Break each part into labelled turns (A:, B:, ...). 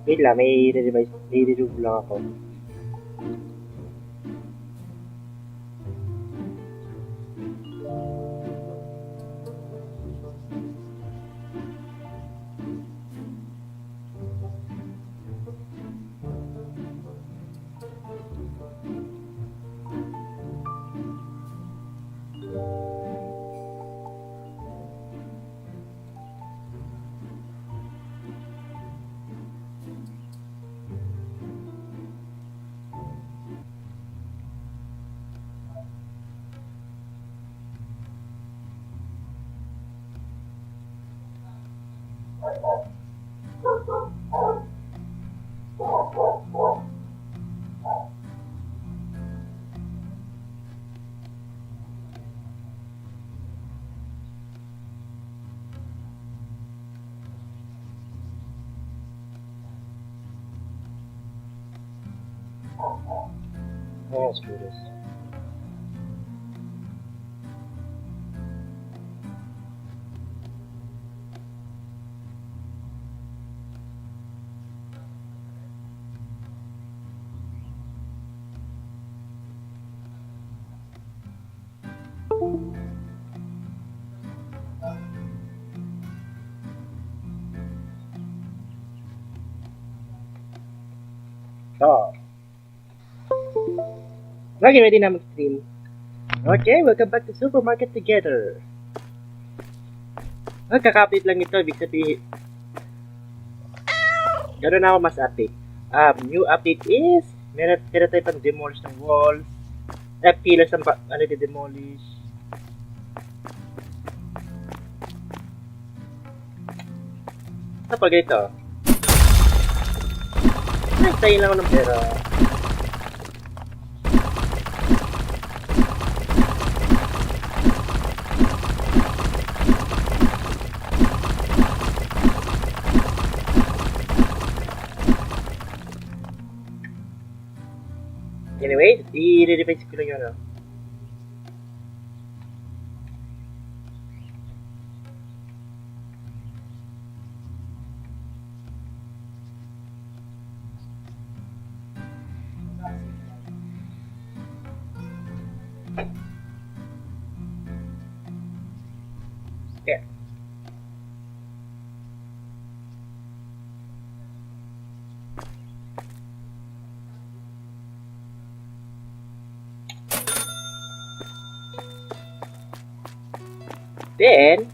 A: Wait lang, may re-review lang ako. Oh, screw this. So, okay, ready na mag-stream. Okay, welcome back to Supermarket Together. Magkaka-update lang ito, ibig sabihin, gano'n na ako mas update. New update is, meron tayo pang demolish ng walls, pillars ang ano di-demolish. Tapos ganito, nagtayin lang ako ng pera. Anyway, i-revise ko lang yun. Okay. Then,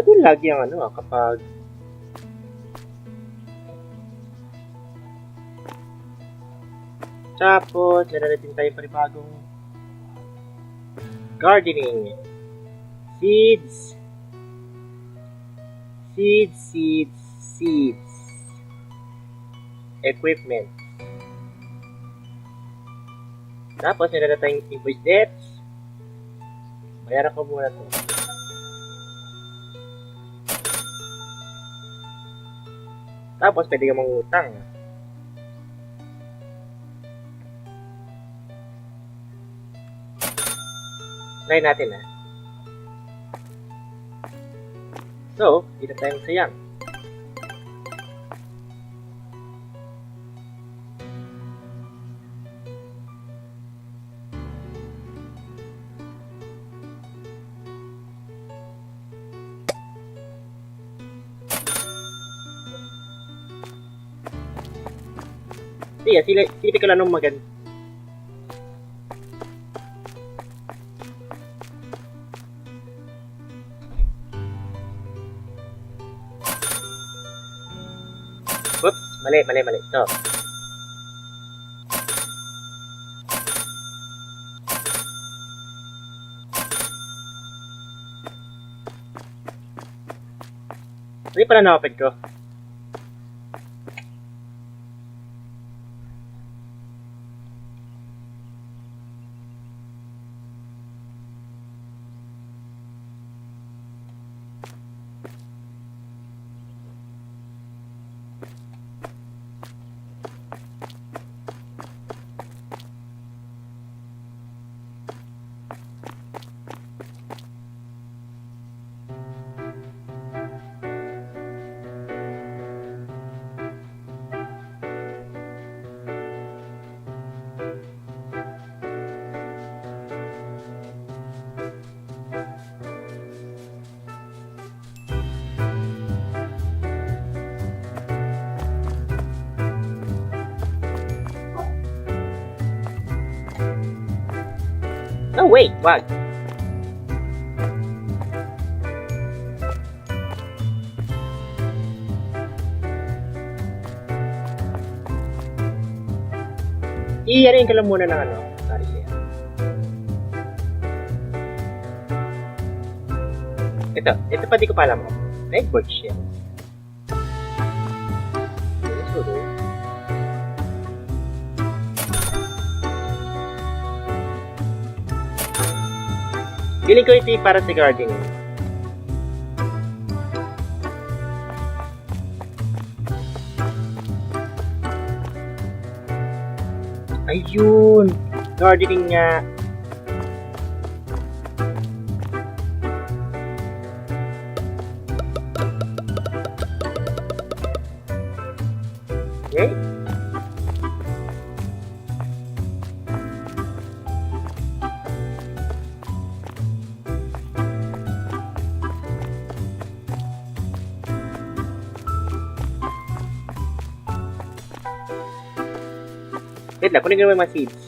A: doon lagi ang ano kapag tapos meron natin tayo panibagong gardening seeds equipment. Tapos meron na tayong invoice debts. Bayaran ko muna to. Tapos pwede ka mangutang. Try natin So, dito tayo sayang. Sige, silipin ko lang nung maganda. Oops, mali. Ito. Hindi pala na-open ko. No, wait, wag. Iyarin ka lang muna ng ano. Sorry. Ito pa di ko pa alam. Redboard shell. Feeling ko ito para sa gardening. Ayun! Gardening nga. Okay? Wait lang, kunin ko naman yung mga seeds.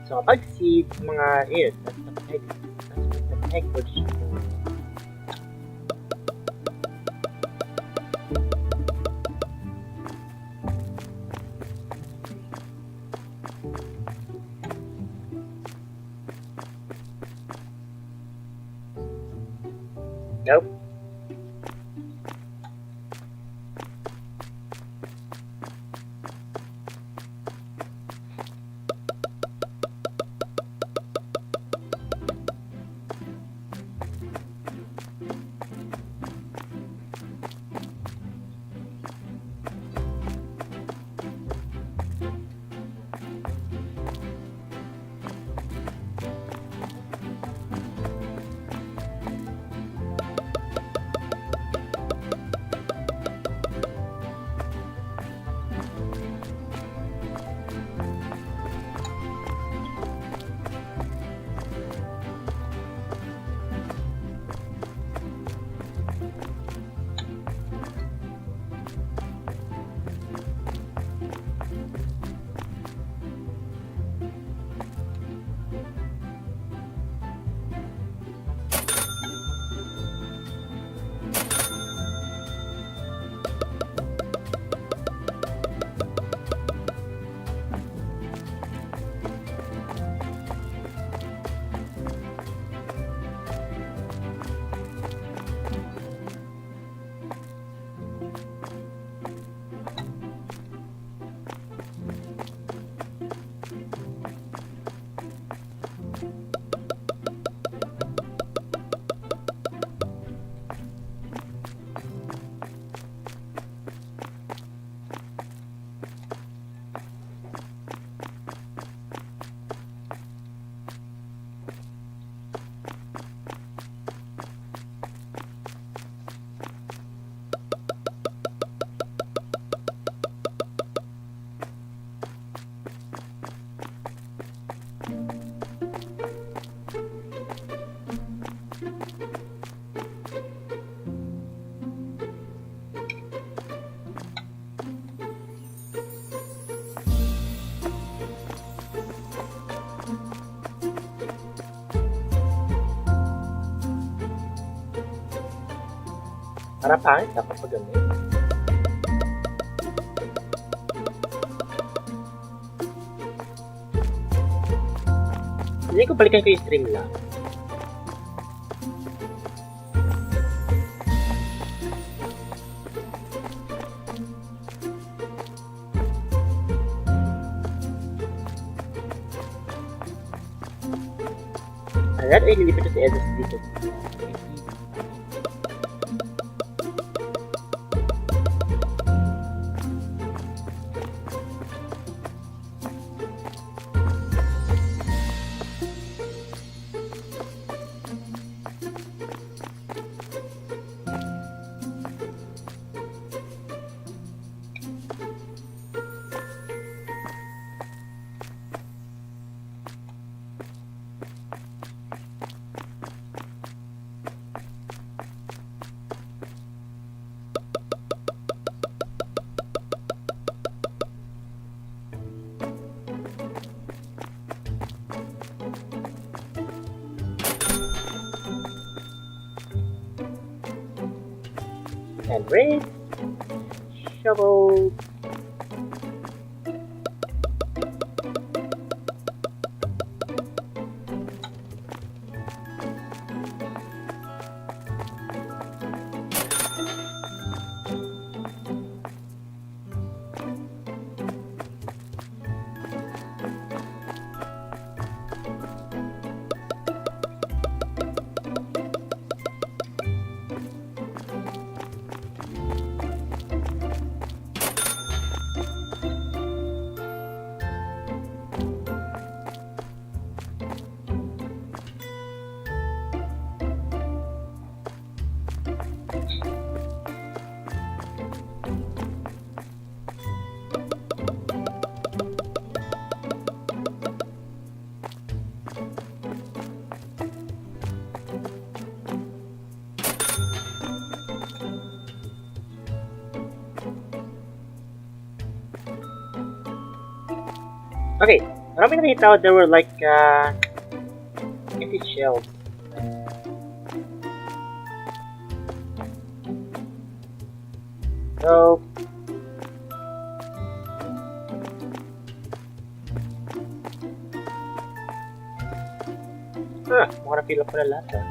A: So, kapag seeds, mga, that's the egg position. Nope. Para pangit ako pag ganun. Hindi ko balikan ko yung stream lang. Ayan, ay lilipat ko si Edus dito. And raise, shovel. Okay, marami nakita ko there were like empty shells. So mukhang na-fill up ko na lahat.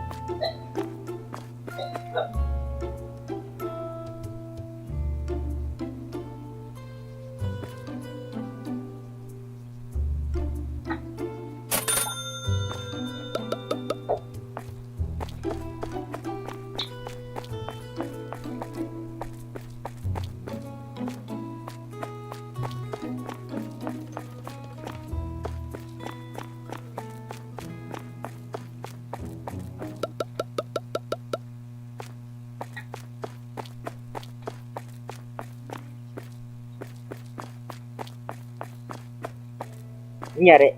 A: Nangyari?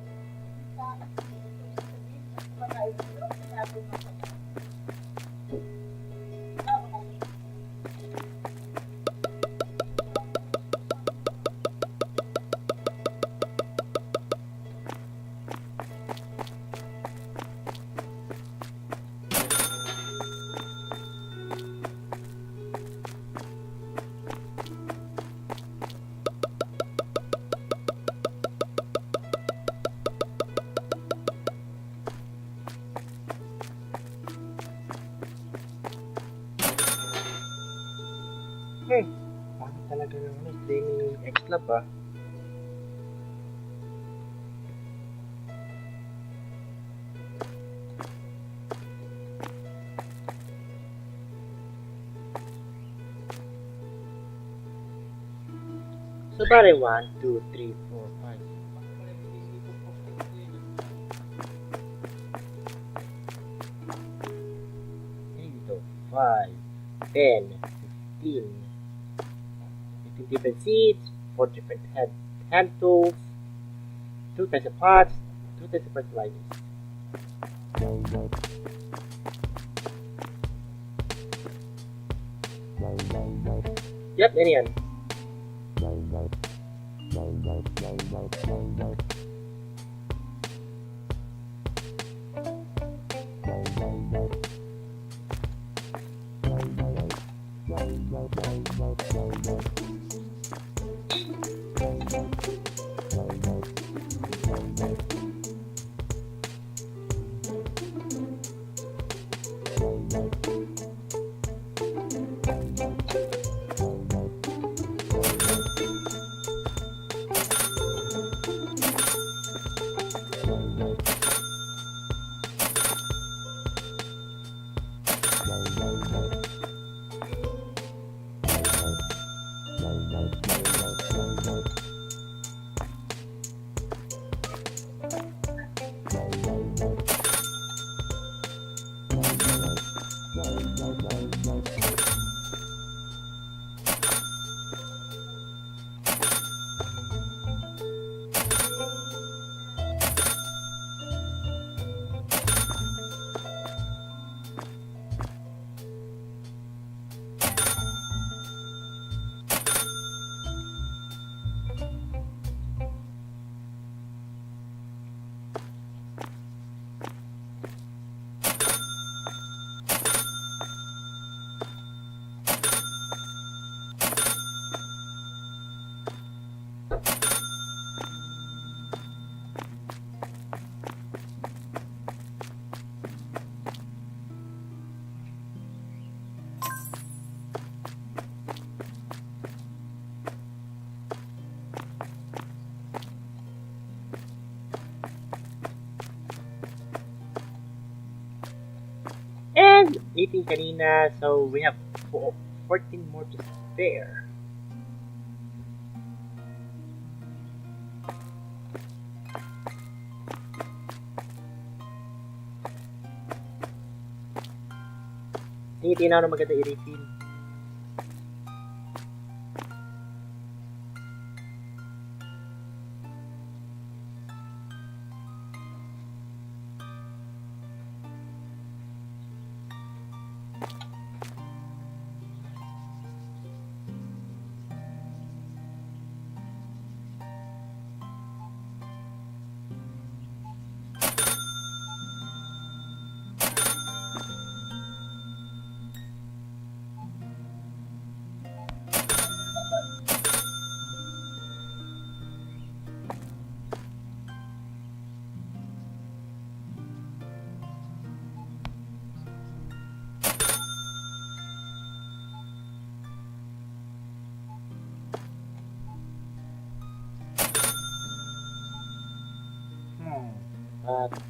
A: Bakit talaga naman streaming X-Lab ah? So bale 1, 2, 3, 4, 5. Dito, 5, 10, 15. Different seeds, 4 different hand tools, 2 types of pots, 2 types of fertilizers. Yep, yan yan. And 18 kanina, so we have 14 more to spare. Tinitingnan na maganda i-refill. But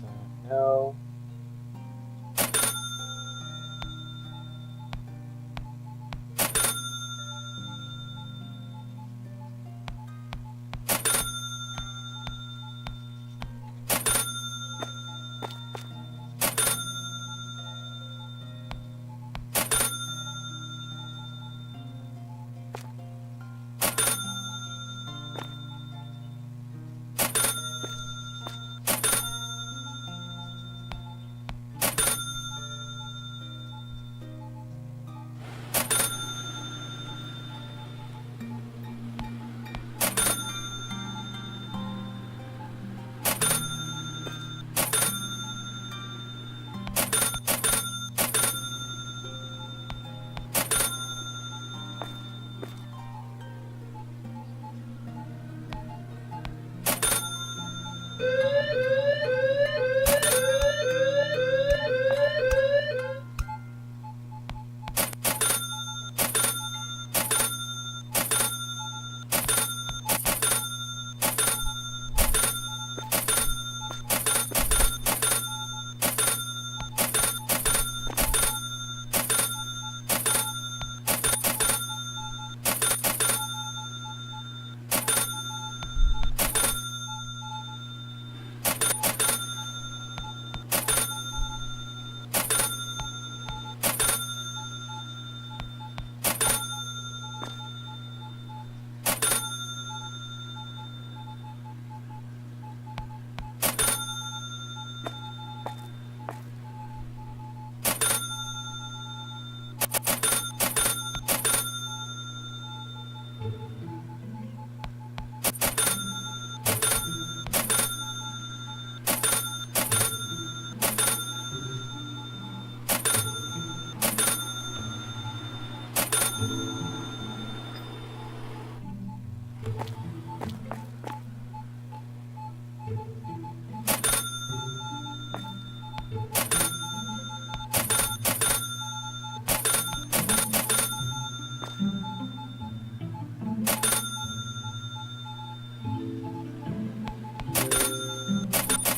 A: no.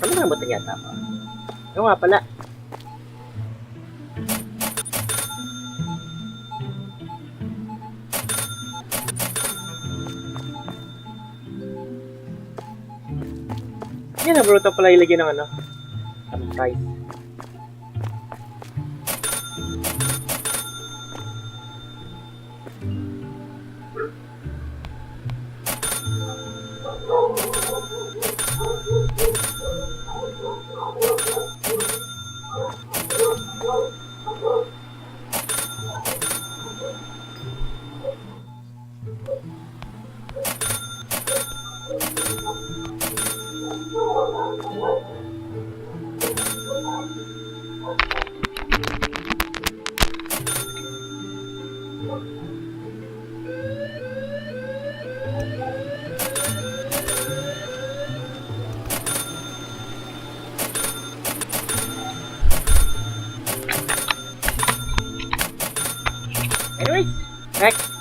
A: Nakalimutan yata ako. Ano nga pala? Yan na bro, ito pala ilagyan ng ano. Price. Anyways, next.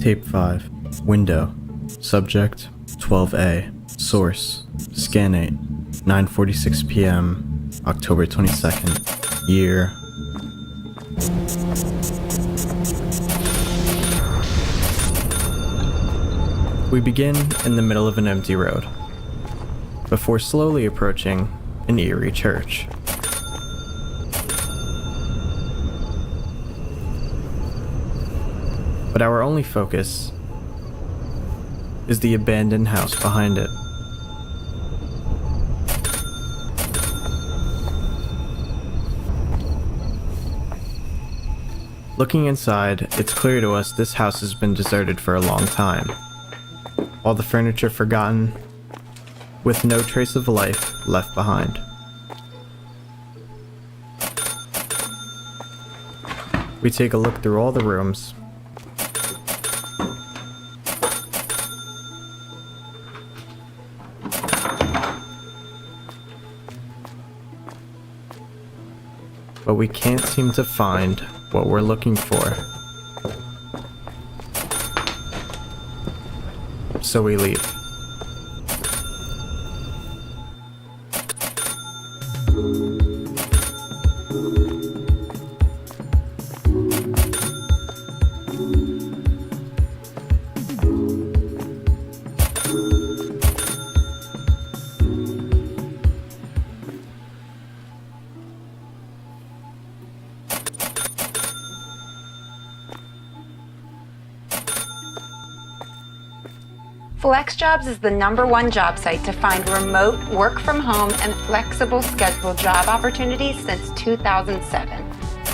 B: Tape 5. Window. Subject 12A. Source. Scanate. 9:46 p.m. October 22nd. Year. We begin in the middle of an empty road, before slowly approaching an eerie church. But our only focus is the abandoned house behind it. Looking inside, it's clear to us this house has been deserted for a long time. all the furniture forgotten, with no trace of life left behind. We take a look through all the rooms. But we can't seem to find what we're looking for. So we leave.
C: FlexJobs is the #1 job site to find remote, work from home, and flexible schedule job opportunities since 2007.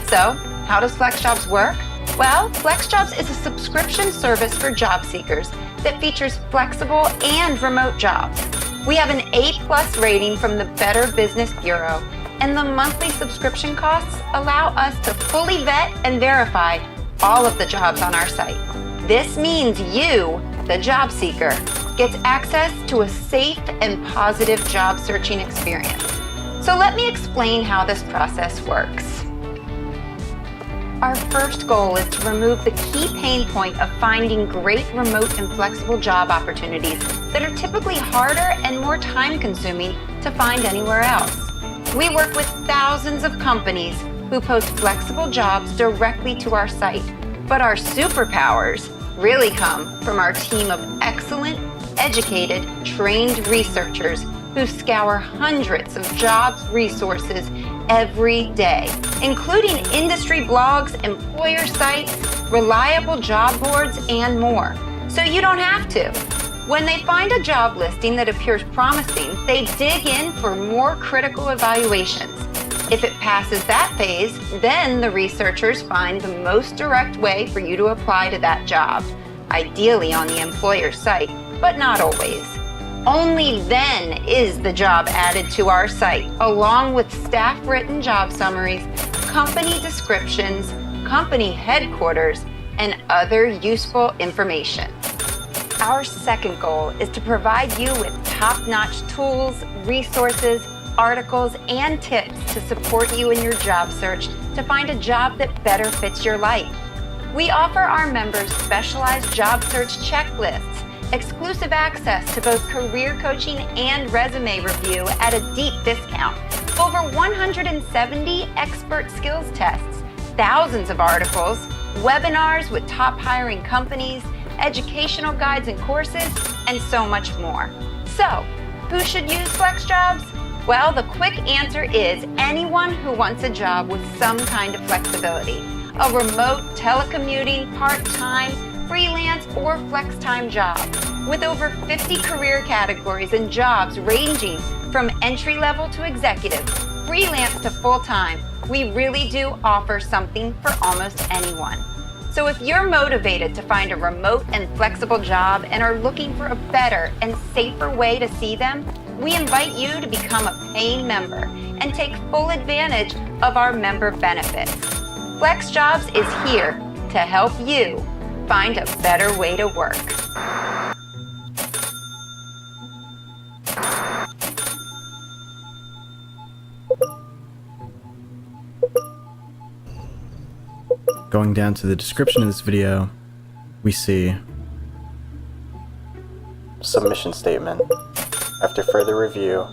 C: So, how does FlexJobs work? Well, FlexJobs is a subscription service for job seekers that features flexible and remote jobs. We have an A+ rating from the Better Business Bureau, and the monthly subscription costs allow us to fully vet and verify all of the jobs on our site. This means you, the job seeker, gets access to a safe and positive job searching experience. So let me explain how this process works. Our first goal is to remove the key pain point of finding great remote and flexible job opportunities that are typically harder and more time-consuming to find anywhere else. We work with thousands of companies who post flexible jobs directly to our site, but our superpowers really come from our team of excellent, educated, trained researchers who scour hundreds of jobs resources every day, including industry blogs, employer sites, reliable job boards, and more. So you don't have to. When they find a job listing that appears promising, they dig in for more critical evaluations. If it passes that phase, then the researchers find the most direct way for you to apply to that job, ideally on the employer site, but not always. Only then is the job added to our site, along with staff-written job summaries, company descriptions, company headquarters, and other useful information. Our second goal is to provide you with top-notch tools, resources, articles, and tips to support you in your job search to find a job that better fits your life. We offer our members specialized job search checklists, exclusive access to both career coaching and resume review at a deep discount, over 170 expert skills tests, thousands of articles, webinars with top hiring companies, educational guides and courses, and so much more. So, who should use FlexJobs? Well, the quick answer is anyone who wants a job with some kind of flexibility. A remote, telecommuting, part-time, freelance, or flex-time job. With over 50 career categories and jobs ranging from entry-level to executive, freelance to full-time, we really do offer something for almost anyone. So if you're motivated to find a remote and flexible job and are looking for a better and safer way to see them, we invite you to become a paying member and take full advantage of our member benefits. FlexJobs is here to help you find a better way to work.
B: Going down to the description of this video, we see submission statement. After further review,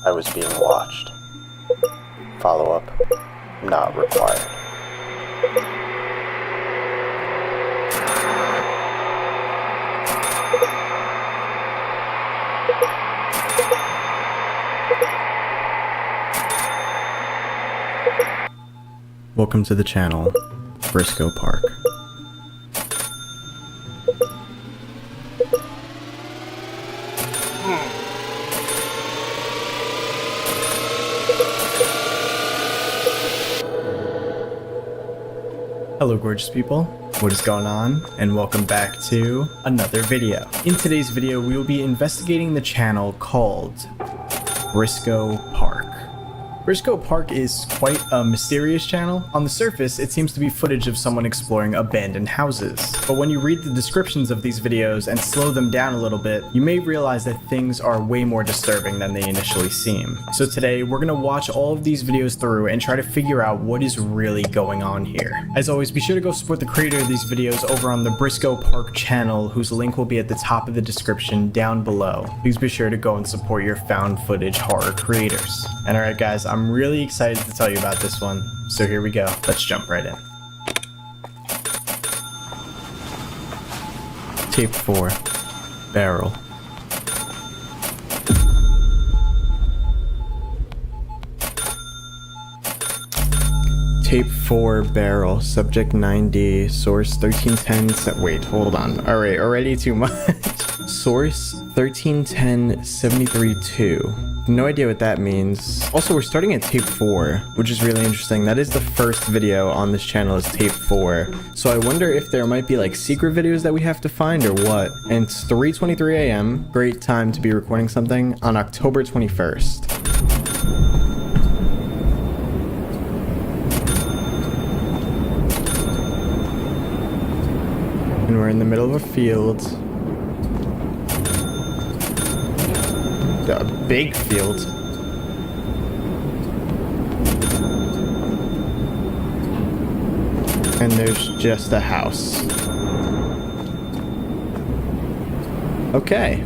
B: I was being watched. Follow-up not required. Welcome to the channel, Briscoe Park. Hello, gorgeous people. What is going on? And welcome back to another video. In today's video, we will be investigating the channel called Briscoe Park. Briscoe Park is quite a mysterious channel. On the surface, it seems to be footage of someone exploring abandoned houses. But when you read the descriptions of these videos and slow them down a little bit, you may realize that things are way more disturbing than they initially seem. So today, we're gonna watch all of these videos through and try to figure out what is really going on here. As always, be sure to go support the creator of these videos over on the Briscoe Park channel, whose link will be at the top of the description down below. Please be sure to go and support your found footage horror creators. And alright guys, I'm really excited to tell you about this one, so here we go. Let's jump right in. Tape 4. Barrel. Tape 4 barrel, subject 9D, source 1310, wait, hold on. Alright, already too much. Source 1310-73-2. No idea what that means. Also, we're starting at tape 4, which is really interesting. That is the first video on this channel is tape 4. So I wonder if there might be like secret videos that we have to find or what. And it's 3:23 a.m. Great time to be recording something on October 21st. And we're in the middle of a field. A big field. And there's just a house. Okay.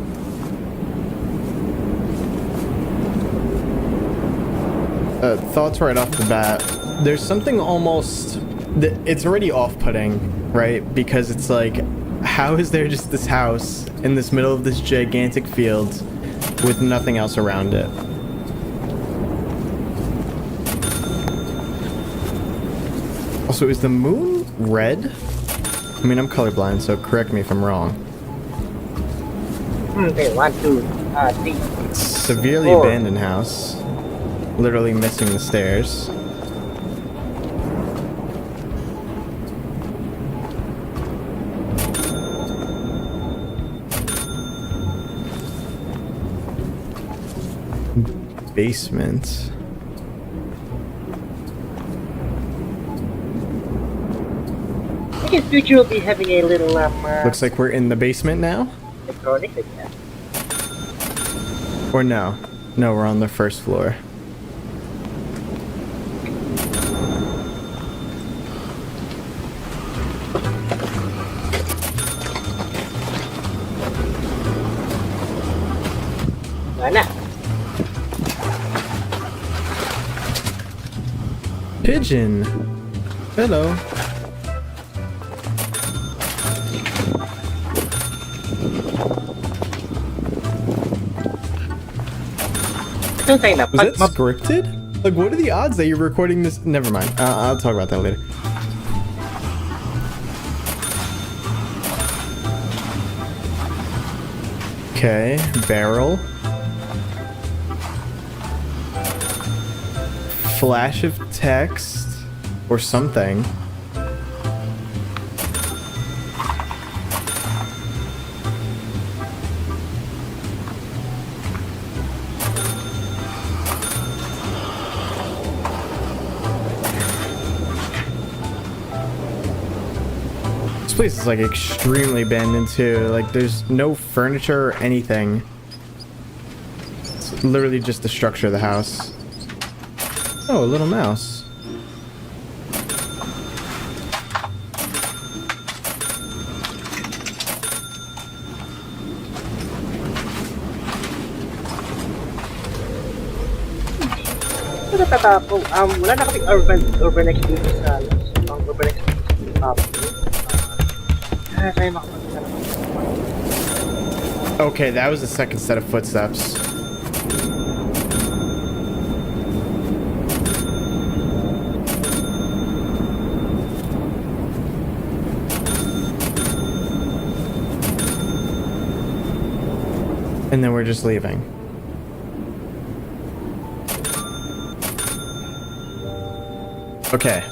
B: Thoughts right off the bat. There's something almost... It's already off-putting, right? Because it's like, how is there just this house in this middle of this gigantic field with nothing else around it? Also, is the moon red? I mean, I'm colorblind, so correct me if I'm wrong.
A: Okay, 1, 2, 3.
B: Severely
A: 4.
B: abandoned house. Literally missing the stairs. Basement.
A: I guess future will be having a little
B: Looks like we're in the basement now?
A: electronic like that.
B: Or no? No, we're on the first floor.
A: Mana?
B: Pigeon! Hello.
A: Ito tayo na.
B: Was that scripted? Like, what are the odds that you're recording this? Never mind. I'll talk about that later. Okay, barrel. Flash of text or something. This place is like extremely abandoned too. Like there's no furniture or anything. It's literally just the structure of the house. Oh, a little mouse.
A: Ito natatako. Wala na kaming urban experience sa urban experience sa tayo makapagsalita.
B: Okay, that was the second set of footsteps. And then we're just leaving. Okay.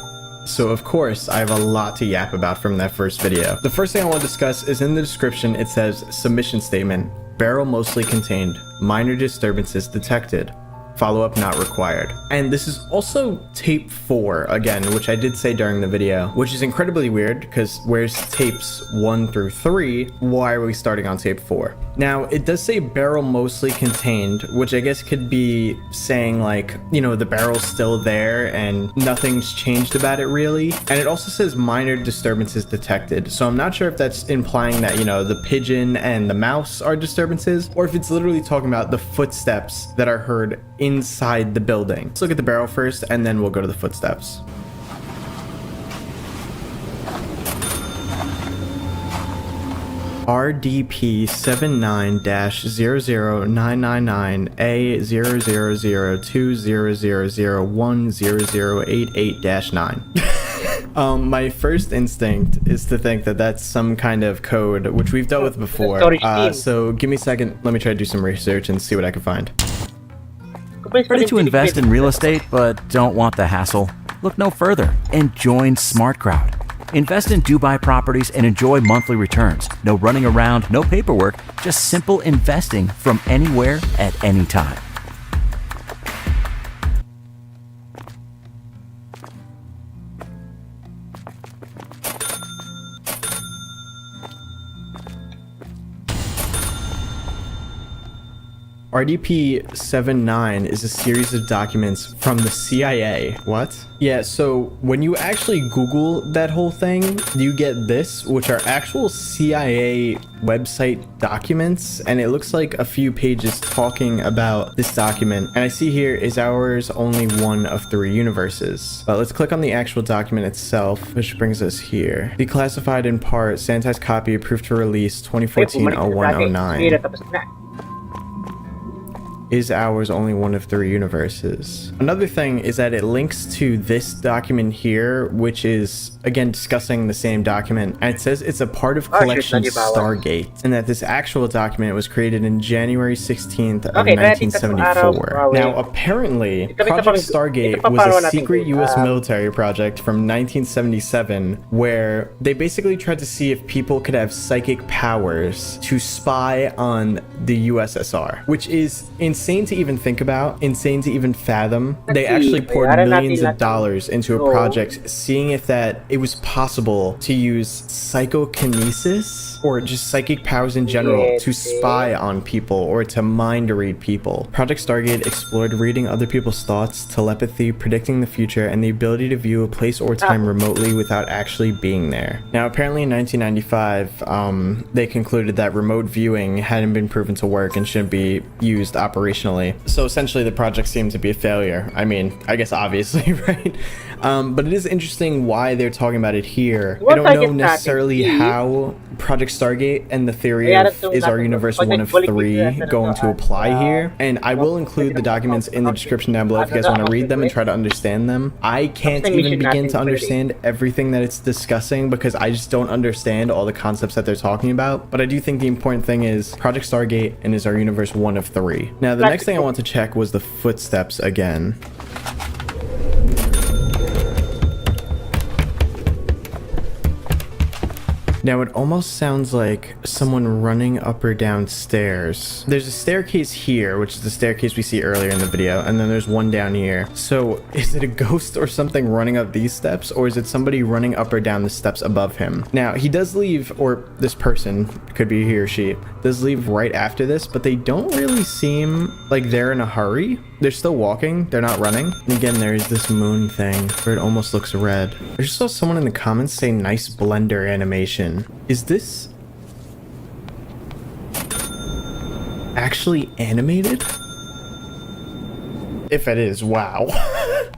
B: So of course, I have a lot to yap about from that first video. The first thing I want to discuss is in the description, it says submission statement, barrel mostly contained, minor disturbances detected. Follow-up not required. And this is also tape 4 again, which I did say during the video, which is incredibly weird because where's tapes 1 through 3? Why are we starting on tape 4? Now, it does say barrel mostly contained, which I guess could be saying like, you know, the barrel's still there and nothing's changed about it really. And it also says minor disturbances detected. So I'm not sure if that's implying that, you know, the pigeon and the mouse are disturbances, or if it's literally talking about the footsteps that are heard inside the building. Let's look at the barrel first and then we'll go to the footsteps. RDP 79-00999A00020001088-9. My first instinct is to think that that's some kind of code, which we've dealt with before. So give me a second. Let me try to do some research and see what I can find.
D: Ready to invest in real estate but don't want the hassle? Look no further and join SmartCrowd. Invest in Dubai properties and enjoy monthly returns. No running around, no paperwork, just simple investing from anywhere at any time.
B: RDP 79 is a series of documents from the CIA. What? Yeah, so when you actually Google that whole thing, you get this, which are actual CIA website documents, and it looks like a few pages talking about this document. And I see here, is ours only one of 3 universes? But let's click on the actual document itself, which brings us here. Declassified in part, sanitized copy, approved for release, 2014-0109. Is ours only one of 3 universes? Another thing is that it links to this document here, which is again discussing the same document, and it says it's a part of Collection Stargate, and that this actual document was created in January 16th of 1974. Now apparently Project Stargate was a secret US military project from 1977 where they basically tried to see if people could have psychic powers to spy on the USSR, which is insane to even think about, insane to even fathom. They actually poured millions of dollars into a project seeing if that it was possible to use psychokinesis or just psychic powers in general to spy on people or to mind read people. Project Stargate explored reading other people's thoughts, telepathy, predicting the future, and the ability to view a place or time remotely without actually being there. Now apparently in 1995 they concluded that remote viewing hadn't been proven to work and shouldn't be used operationally. So essentially the project seemed to be a failure. I mean, I guess obviously, right? But it is interesting why they're talking about it here. I don't know necessarily how Project Stargate and the theory of is our universe one of 3 going to apply here, and I will include the documents in the description down below if you guys want to read them and try to understand them. I can't even begin to understand everything that it's discussing because I just don't understand all the concepts that they're talking about, but I do think the important thing is Project Stargate and is our universe one of 3. Now the next thing I want to check was the footsteps again. Now it almost sounds like someone running up or down stairs. There's a staircase here, which is the staircase we see earlier in the video, and then there's one down here. So is it a ghost or something running up these steps, or is it somebody running up or down the steps above him? Now he does leave, or this person, could be he or she, does leave right after this, but they don't really seem like they're in a hurry. They're still walking, they're not running. And again, there's this moon thing where it almost looks red. I just saw someone in the comments say nice Blender animation. Is this actually animated? If it is, wow.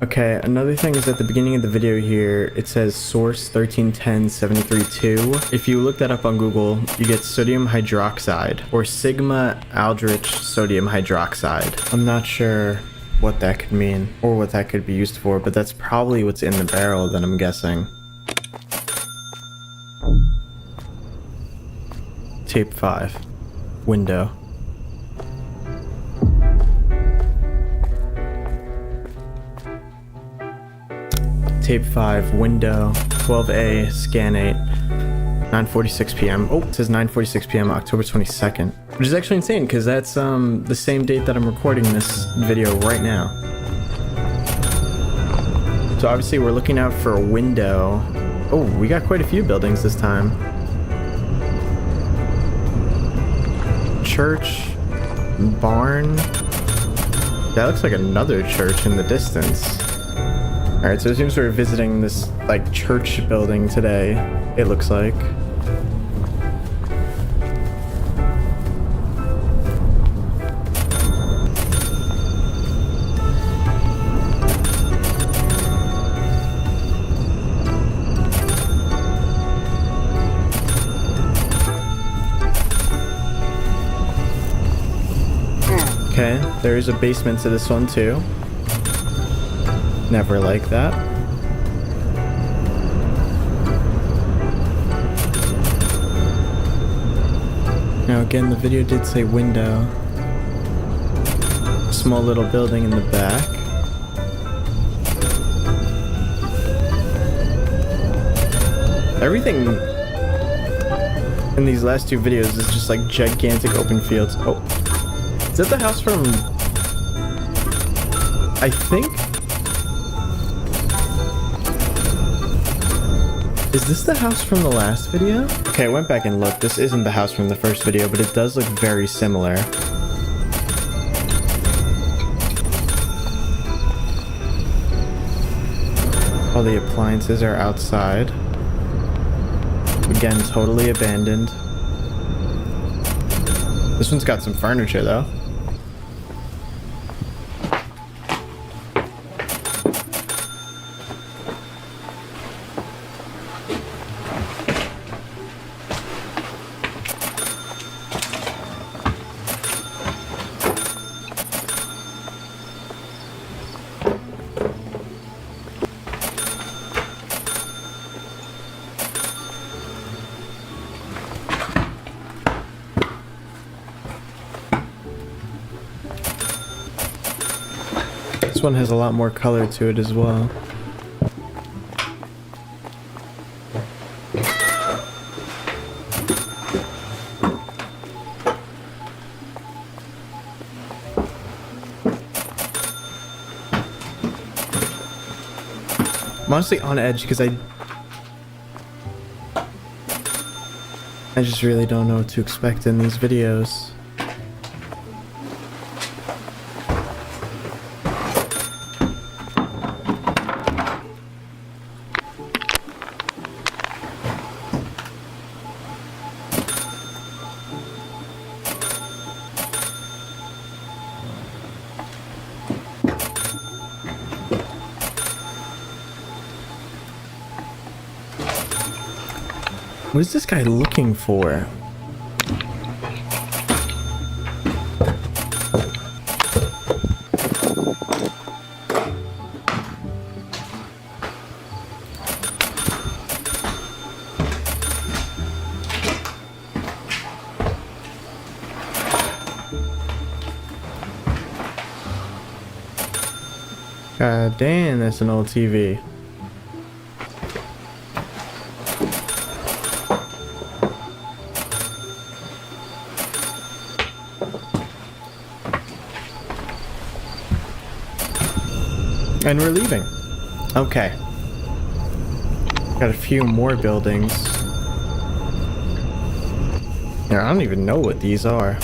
B: Okay, another thing is at the beginning of the video here, it says source 1310.73.2. If you look that up on Google, you get sodium hydroxide or sigma aldrich sodium hydroxide. I'm not sure what that could mean or what that could be used for, but that's probably what's in the barrel that I'm guessing. Tape 5. Window. tape 5, window, 12A, scan 8, 9:46 p.m. Oh, it says 9:46 p.m. October 22nd, which is actually insane because that's the same date that I'm recording this video right now. So obviously we're looking out for a window. Oh, we got quite a few buildings this time. Church, barn. That looks like another church in the distance. Alright, so it seems we're visiting this, like, church building today, it looks like. Okay, there is a basement to this one too. Never like that. Now again, the video did say window. Small little building in the back. Everything in these last two videos is just like gigantic open fields. Oh. Is that the house from... I think? Is this the house from the last video? Okay, I went back and looked. This isn't the house from the first video, but it does look very similar. All the appliances are outside. Again, totally abandoned. This one's got some furniture, though. This one has a lot more color to it as well. I'm honestly on edge because I just really don't know what to expect in these videos. What is this guy looking for? God damn, that's an old TV. And we're leaving. Okay. Got a few more buildings. Yeah, I don't even know what these are.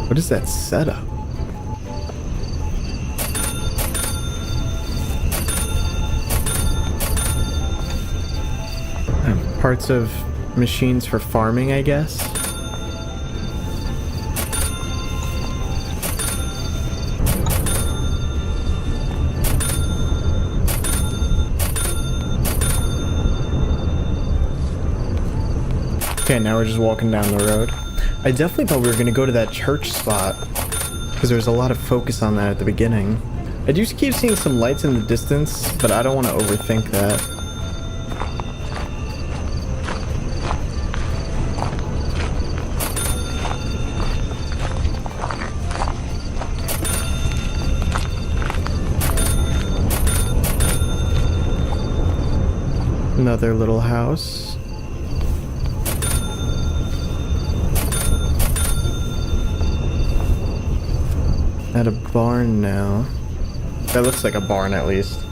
B: What is that setup? Parts of machines for farming, I guess. Okay, now we're just walking down the road. I definitely thought we were going to go to that church spot because there was a lot of focus on that at the beginning. I do keep seeing some lights in the distance, but I don't want to overthink that. Another little house. At a barn now. That looks like a barn at least.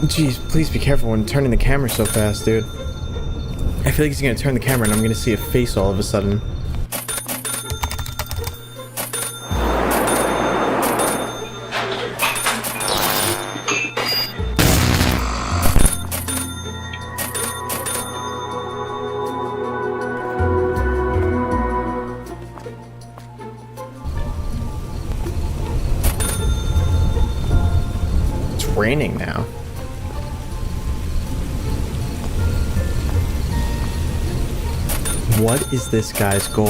B: Jeez, please be careful when turning the camera so fast, dude. I feel like he's gonna turn the camera and I'm gonna see a face all of a sudden. It's raining now. What is this guy's goal?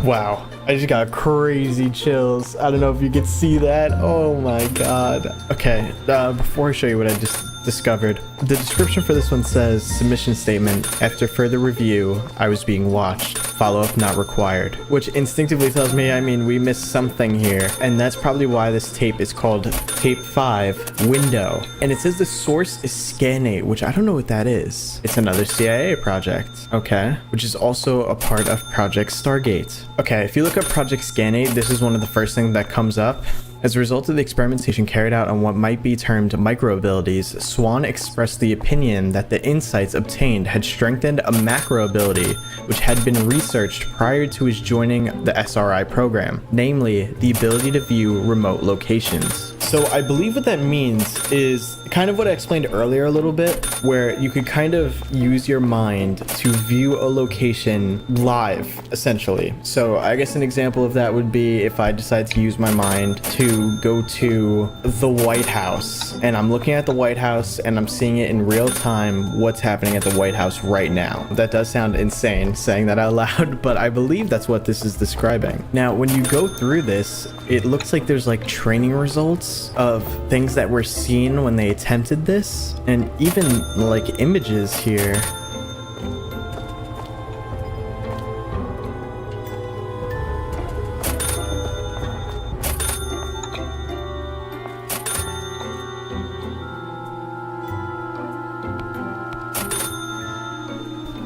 B: Wow, I just got crazy chills. I don't know if you could see that. Oh my god. Okay, before I show you what I just discovered, the description for this one says, submission statement, after further review, I was being watched. Follow-up not required. Which instinctively tells me, I mean, we missed something here. And that's probably why this tape is called Tape 5 Window. And it says the source is Scan8, which I don't know what that is. It's another CIA project. Okay. Which is also a part of Project Stargate. Okay, if you look up Project Scan8, this is one of the first things that comes up. As a result of the experimentation carried out on what might be termed micro-abilities, Swan expressed the opinion that the insights obtained had strengthened a macro-ability which had been researched prior to his joining the SRI program, namely the ability to view remote locations. So I believe what that means is kind of what I explained earlier a little bit, where you could kind of use your mind to view a location live, essentially. So I guess an example of that would be if I decide to use my mind to go to the White House, and I'm looking at the White House and I'm seeing it in real time what's happening at the White House right now. That does sound insane saying that out loud, but I believe that's what this is describing. Now, when you go through this, it looks like there's like training results of things that were seen when they attempted this, and even like images here.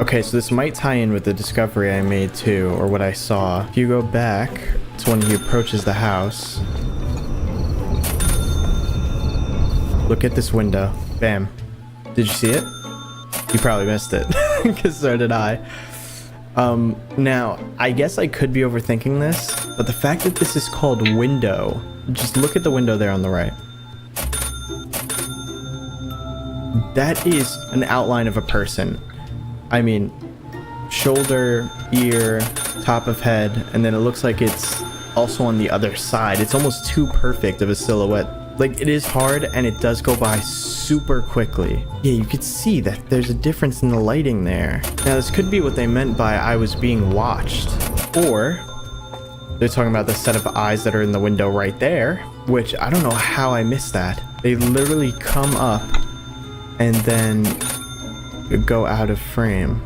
B: Okay, so this might tie in with the discovery I made too, or what I saw. If you go back to when he approaches the house, look at this window. Bam. Did you see it? You probably missed it, because so did I. Now, I guess I could be overthinking this, but the fact that this is called window, just look at the window there on the right. That is an outline of a person. I mean, shoulder, ear, top of head, and then it looks like it's also on the other side. It's almost too perfect of a silhouette. Like, it is hard and it does go by super quickly. Yeah, you could see that there's a difference in the lighting there. Now, this could be what they meant by I was being watched. Or they're talking about the set of eyes that are in the window right there, which I don't know how I missed that. They literally come up and then go out of frame.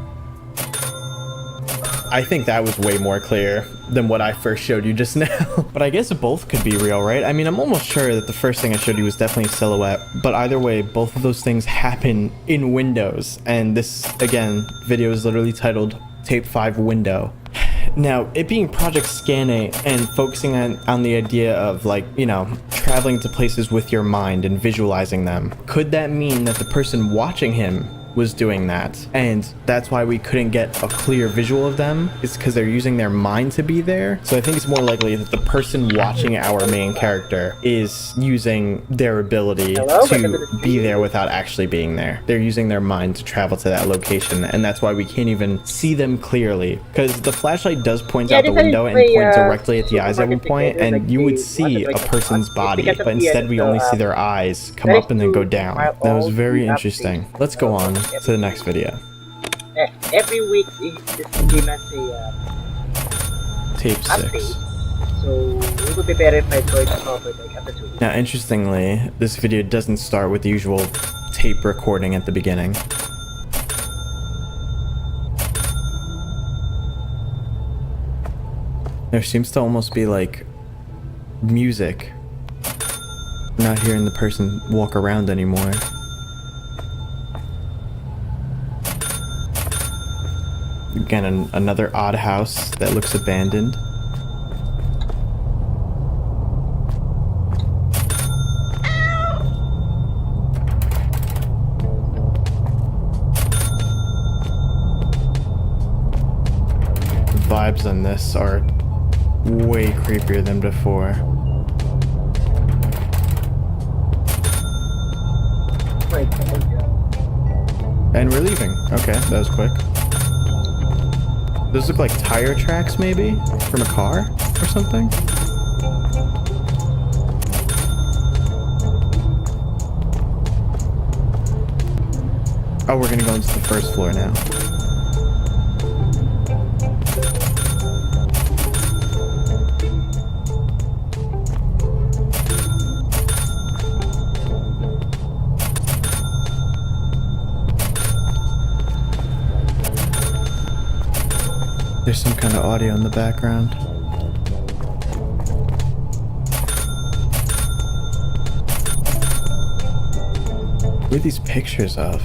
B: I think that was way more clear than what I first showed you just now. But I guess both could be real, right? I mean, I'm almost sure that the first thing I showed you was definitely a silhouette, but either way, both of those things happen in Windows. And this, again, video is literally titled Tape 5 Window. Now, it being Project Scan8 and focusing on the idea of, like, you know, traveling to places with your mind and visualizing them, could that mean that the person watching him was doing that, and that's why we couldn't get a clear visual of them. It's because they're using their mind to be there. So I think it's more likely that the person watching our main character is using their ability to be there without actually being there. They're using their mind to travel to that location, and that's why we can't even see them clearly, because the flashlight does point out the window and point directly at the eyes at one point, and you would see a person's body, but instead we only see their eyes come up and then go down. That was very interesting. Let's go on to the next video.
A: Every week this game has a
B: Tape 6.
A: update, so we will be verified for it to cover like episode.
B: Now, interestingly, this video doesn't start with the usual tape recording at the beginning. There seems to almost be like music. We're not hearing the person walk around anymore. Again, another odd house that looks abandoned. The vibes on this are way creepier than before. And we're leaving. Okay, that was quick. Those look like tire tracks, maybe? From a car or something? Oh, we're gonna go into the first floor now. There's some kind of audio in the background. What are these pictures of?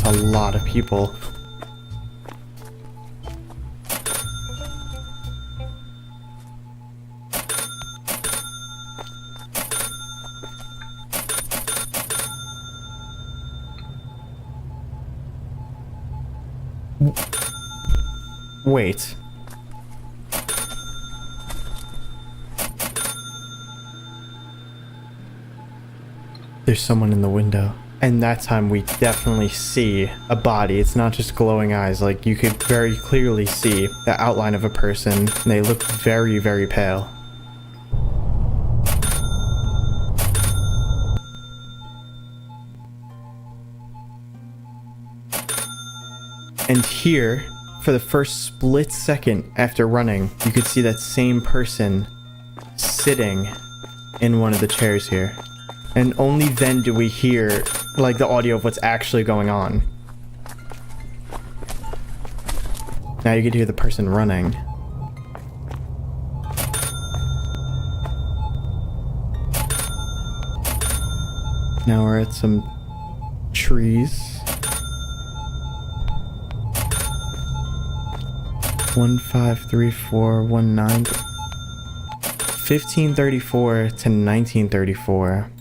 B: A lot of people. Wait. There's someone in the window. And that time we definitely see a body. It's not just glowing eyes. Like, you could very clearly see the outline of a person. And they look very, very pale. And here, for the first split second after running, you could see that same person sitting in one of the chairs here. And only then do we hear, like, the audio of what's actually going on. Now you could hear the person running. Now we're at some trees. 153419 1534 to 1934.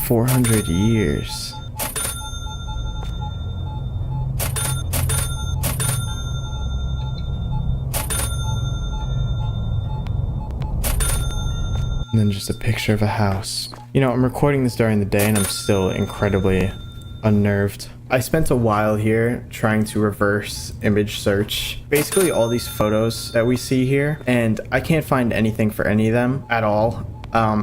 B: 400 years. And then just a picture of a house. You know, I'm recording this during the day and I'm still incredibly unnerved. I spent a while here trying to reverse image search basically all these photos that we see here, and I can't find anything for any of them at all.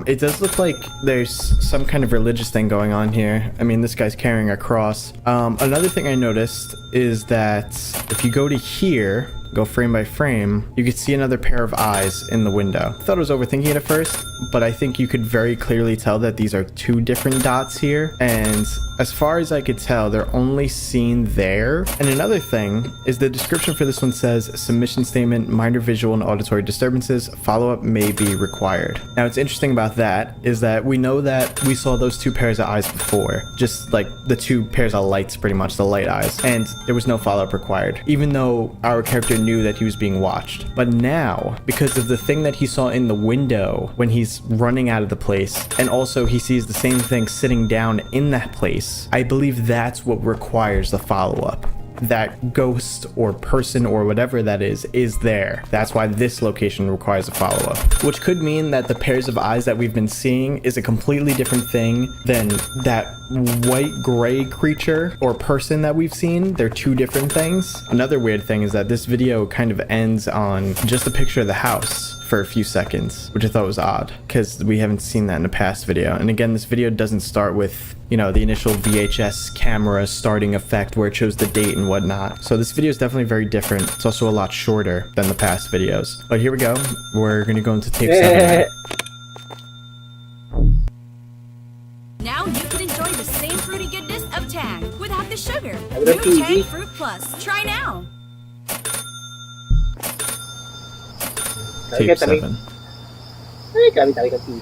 B: It does look like there's some kind of religious thing going on here. I mean, this guy's carrying a cross. Another thing I noticed is that if you go to here, go frame by frame, you could see another pair of eyes in the window. I thought I was overthinking it at first, but I think you could very clearly tell that these are two different dots here, and as far as I could tell, they're only seen there. And another thing is the description for this one says, submission statement, minor visual and auditory disturbances, follow-up may be required. Now, what's interesting about that is that we know that we saw those two pairs of eyes before, just like the two pairs of lights, pretty much, the light eyes, and there was no follow-up required, even though our character knew that he was being watched. But now, because of the thing that he saw in the window when he's running out of the place, and also he sees the same thing sitting down in that place, I believe that's what requires the follow-up. That ghost or person or whatever that is there. That's why this location requires a follow-up. Which could mean that the pairs of eyes that we've been seeing is a completely different thing than that white gray creature or person that we've seen. They're two different things. Another weird thing is that this video kind of ends on just a picture of the house for a few seconds, which I thought was odd because we haven't seen that in a past video. And again, this video doesn't start with, you know, the initial VHS camera starting effect where it shows the date and whatnot. So this video is definitely very different. It's also a lot shorter than the past videos. But here we go. We're gonna go into tape 7.
E: Now you can enjoy the same fruity goodness of Tang without the sugar.
A: Agad
E: New
A: TV.
E: Tang Fruit Plus. Try now.
B: Tape 7.
A: Ay, kami-tabi ka TV.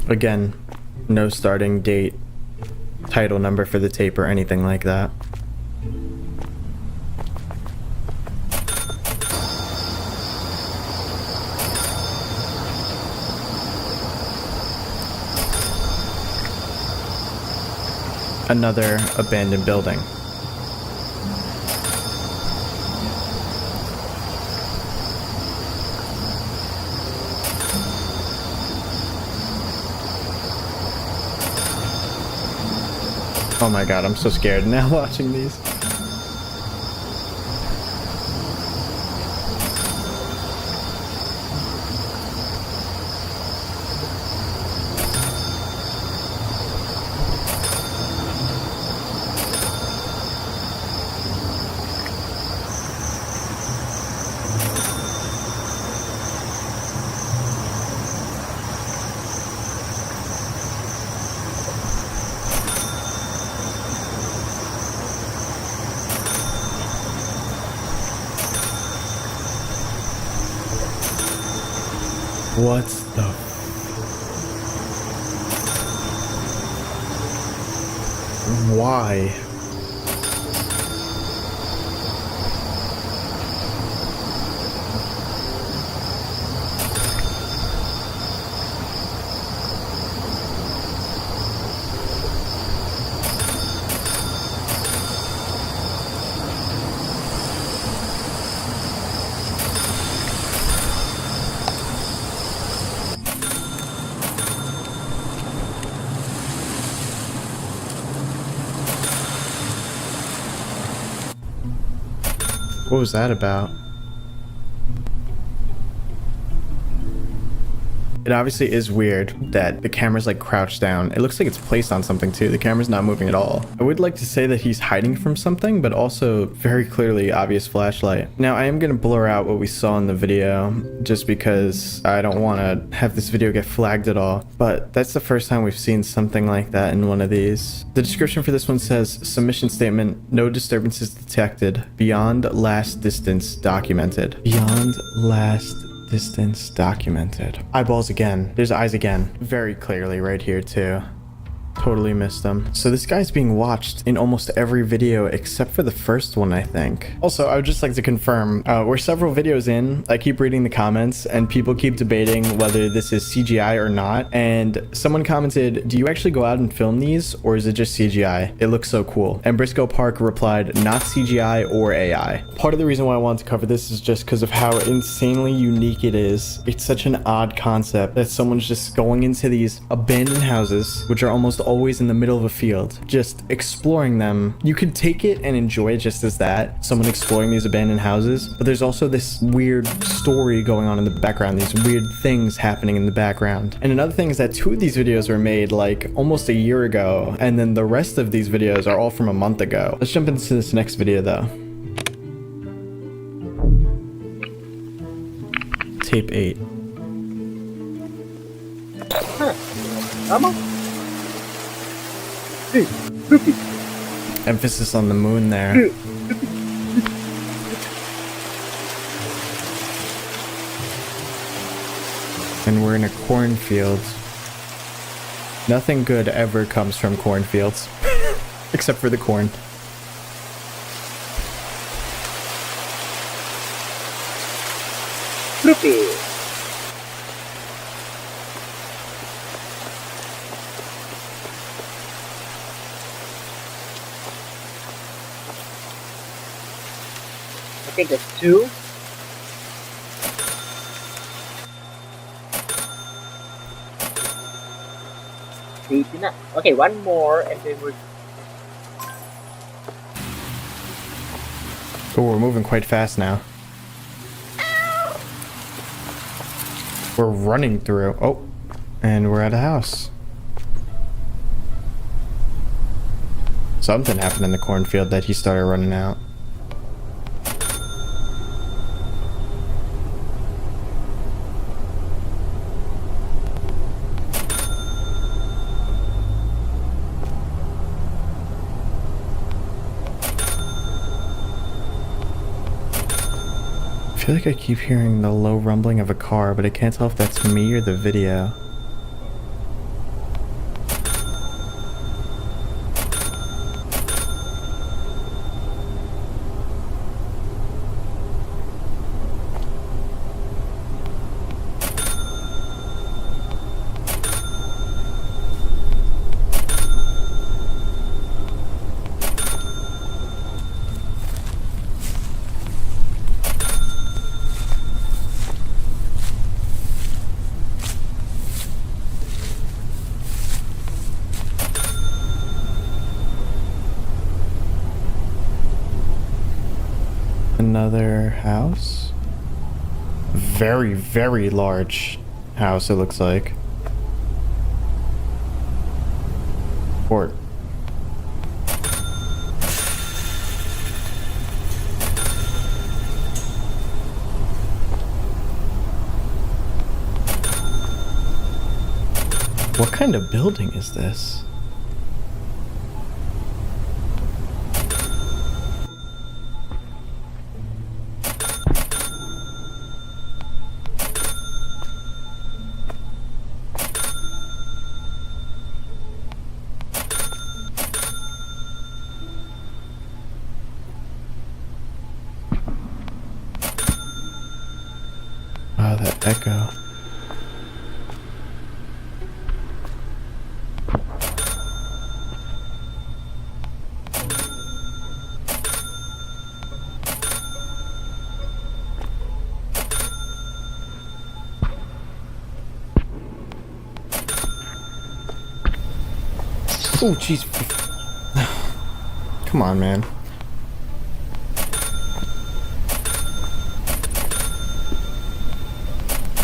B: Again, no starting date, title number for the tape or anything like that. Another abandoned building. Oh my god, I'm so scared now watching these. What the? Why? What was that about? It obviously is weird that the camera's like crouched down. It looks like it's placed on something too. The camera's not moving at all. I would like to say that he's hiding from something, but also very clearly obvious flashlight. Now I am going to blur out what we saw in the video just because I don't want to have this video get flagged at all. But that's the first time we've seen something like that in one of these. The description for this one says, submission statement, no disturbances detected, beyond last distance documented. Beyond last distance documented. Eyeballs again. There's eyes again. Very clearly right here too. Totally missed them. So this guy's being watched in almost every video except for the first one, I think. Also, I would just like to confirm, we're several videos in. I keep reading the comments and people keep debating whether this is CGI or not. And someone commented, do you actually go out and film these or is it just CGI? It looks so cool. And Briscoe Park replied, not CGI or AI. Part of the reason why I wanted to cover this is just because of how insanely unique it is. It's such an odd concept that someone's just going into these abandoned houses, which are almost always in the middle of a field, just exploring them. You could take it and enjoy it just as that, someone exploring these abandoned houses, but there's also this weird story going on in the background, these weird things happening in the background. And another thing is that 2 of these videos were made like almost a year ago, and then the rest of these videos are all from a month ago. Let's jump into this next video though. Tape 8.
A: Tama? Hey, Luffy.
B: Emphasis on the moon there. And we're in a cornfield. Nothing good ever comes from cornfields. Except for the corn.
A: Luffy. I think that's 2. Okay, 1 more and then we're...
B: Oh, we're moving quite fast now. We're running through. Oh, and we're at a house. Something happened in the cornfield that he started running out. I feel like I keep hearing the low rumbling of a car, but I can't tell if that's me or the video. Another house? Very, very large house, it looks like. Fort. What kind of building is this? Oh, that echo. Oh, jeez. Come on, man.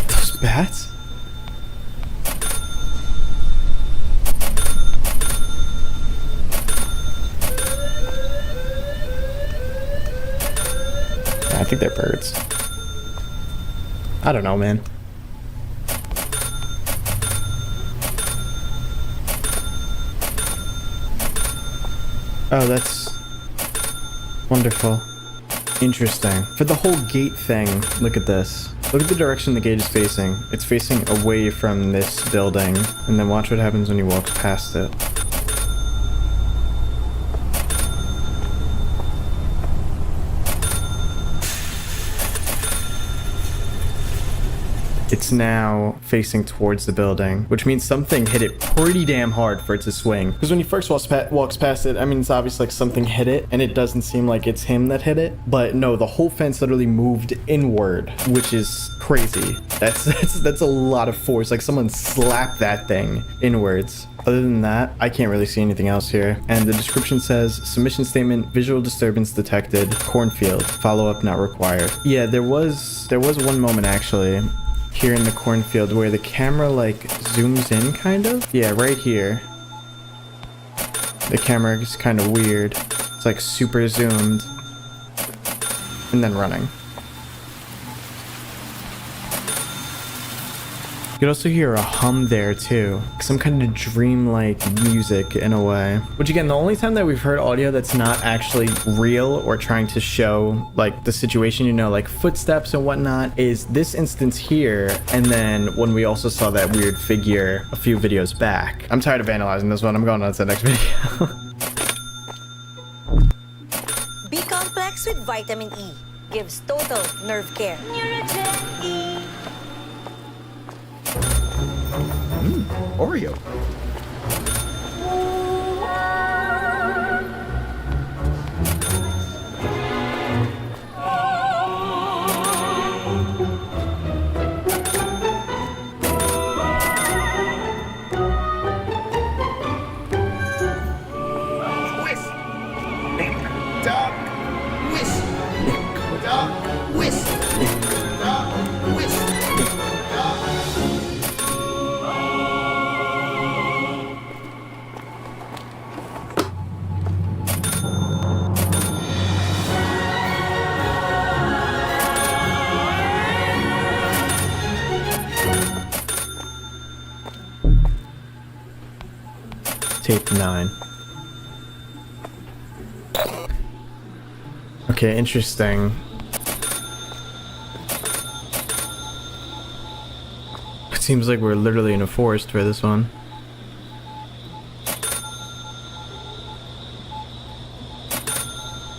B: Those bats? I think they're birds. I don't know, man. Oh, that's wonderful. Interesting. For the whole gate thing, look at this. Look at the direction the gate is facing. It's facing away from this building. And then watch what happens when he walks past it. It's now facing towards the building, which means something hit it pretty damn hard for it to swing. Because when he first walks past it, I mean, it's obvious like something hit it, and it doesn't seem like it's him that hit it. But no, the whole fence literally moved inward, which is crazy. That's a lot of force. Like someone slapped that thing inwards. Other than that, I can't really see anything else here. And the description says, submission statement, visual disturbance detected, cornfield, follow-up not required. Yeah, there was one moment actually here in the cornfield where the camera like zooms in kind of. Yeah, right here. The camera is kind of weird. It's like super zoomed and then running. You could also hear a hum there too. Some kind of dreamlike music in a way. Which again, the only time that we've heard audio that's not actually real or trying to show like the situation, you know, like footsteps and whatnot, is this instance here. And then when we also saw that weird figure a few videos back. I'm tired of analyzing this one. I'm going on to the next video.
F: B-complex with vitamin E gives total nerve care.
B: Oreo. Tape 9. Okay, interesting. It seems like we're literally in a forest for this one.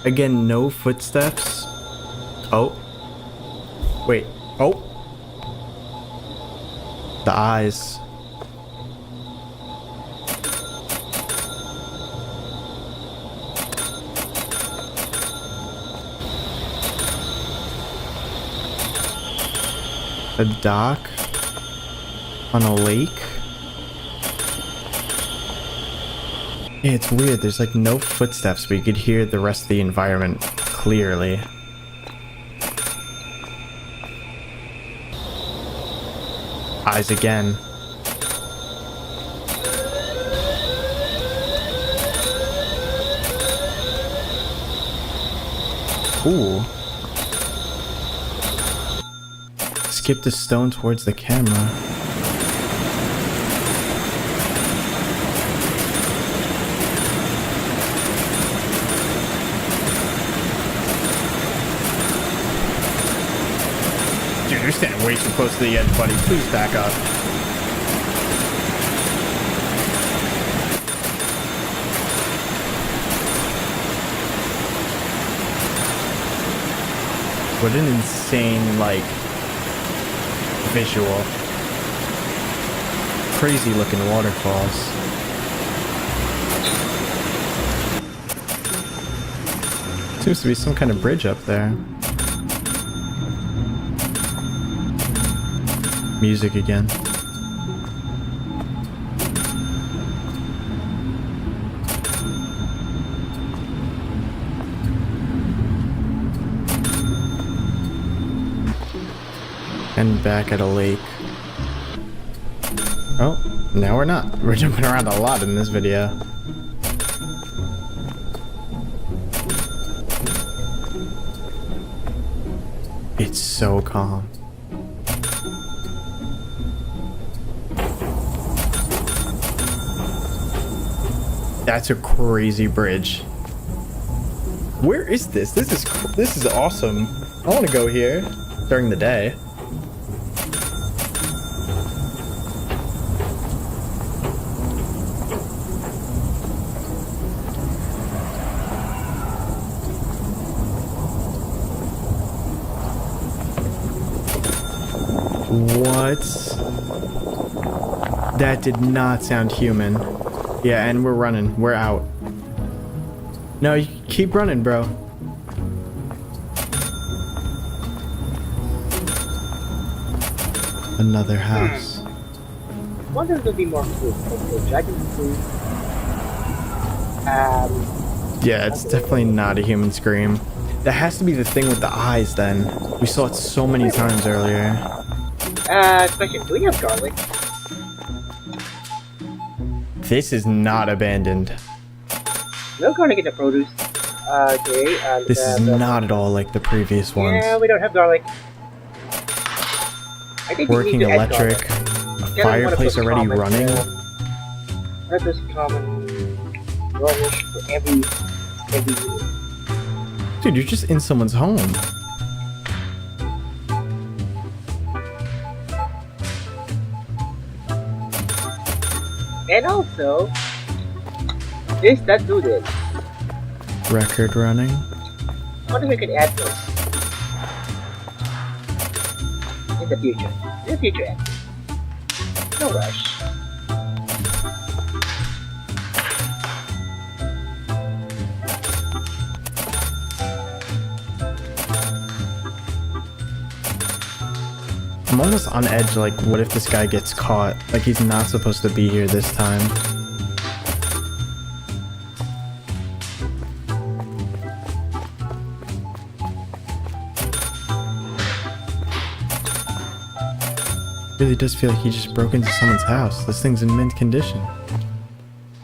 B: Again, no footsteps. Oh. Wait. Oh. The eyes. A dock on a lake. Yeah, it's weird. There's like no footsteps, but you could hear the rest of the environment clearly. Eyes again. Ooh. Skip the stone towards the camera. Dude, you're standing way too close to the edge, buddy. Please back up. What an insane, like, visual. Crazy looking waterfalls. Seems to be some kind of bridge up there. Music again. And back at a lake. Oh, now we're not. We're jumping around a lot in this video. It's so calm. That's a crazy bridge. Where is this? This is awesome. I want to go here during the day. What? That did not sound human. Yeah, and we're running. We're out. No, you keep running, bro. Another house.
A: I wonder if there'll be more food. Like dragon food.
B: Yeah, it's definitely not a human scream. That has to be the thing with the eyes then. We saw it so many times earlier.
A: Question, do we have garlic?
B: This is not abandoned.
A: No garlic in the produce. Okay, and
B: This is not at all like the previous ones.
A: yeah, we don't have garlic. I think we
B: Working
A: need to add
B: electric.
A: garlic.
B: A fireplace already running.
A: Let us common garnish for every unit.
B: Dude, you're just in someone's home.
A: And also, let's do this.
B: Record running.
A: I wonder if we can add those in the future. In the future, actually. No rush.
B: I'm almost on edge, like, what if this guy gets caught? Like, he's not supposed to be here this time. Really does feel like he just broke into someone's house. This thing's in mint condition.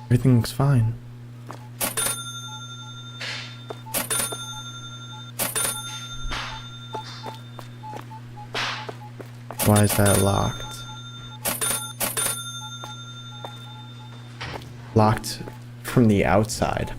B: Everything looks fine. Why is that locked? Locked from the outside.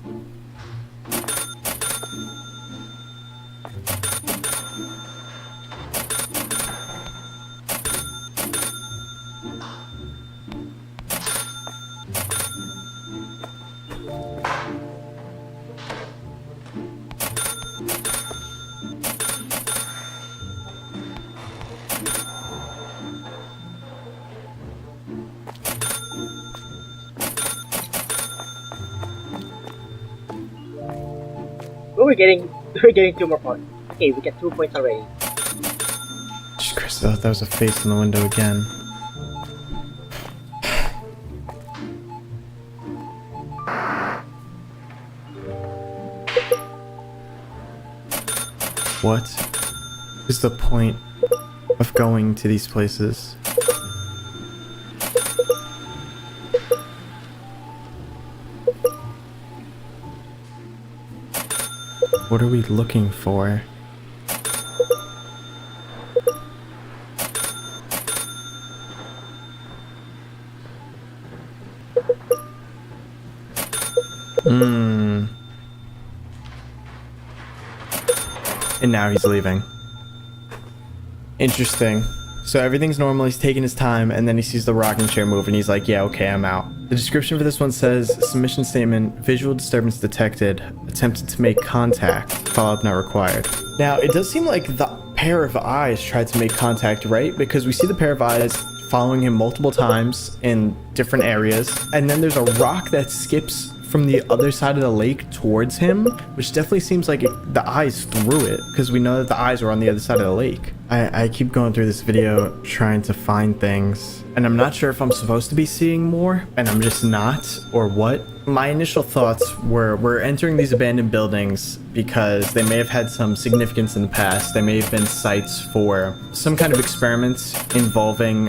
A: But we're getting 2 more points. Okay, we get 2 points already.
B: Jesus Christ, I thought that was a face in the window again. What is the point of going to these places? What are we looking for? And now he's leaving. Interesting. So everything's normal, he's taking his time, and then he sees the rocking chair move, and he's like, yeah, okay, I'm out. The description for this one says, submission statement, visual disturbance detected, attempted to make contact, follow-up not required. Now, it does seem like the pair of eyes tried to make contact, right? Because we see the pair of eyes following him multiple times in different areas, and then there's a rock that skips from the other side of the lake towards him, which definitely seems like the eyes threw it, because we know that the eyes were on the other side of the lake. I keep going through this video trying to find things, and I'm not sure if I'm supposed to be seeing more, and I'm just not, or what. My initial thoughts were, we're entering these abandoned buildings because they may have had some significance in the past. They may have been sites for some kind of experiments involving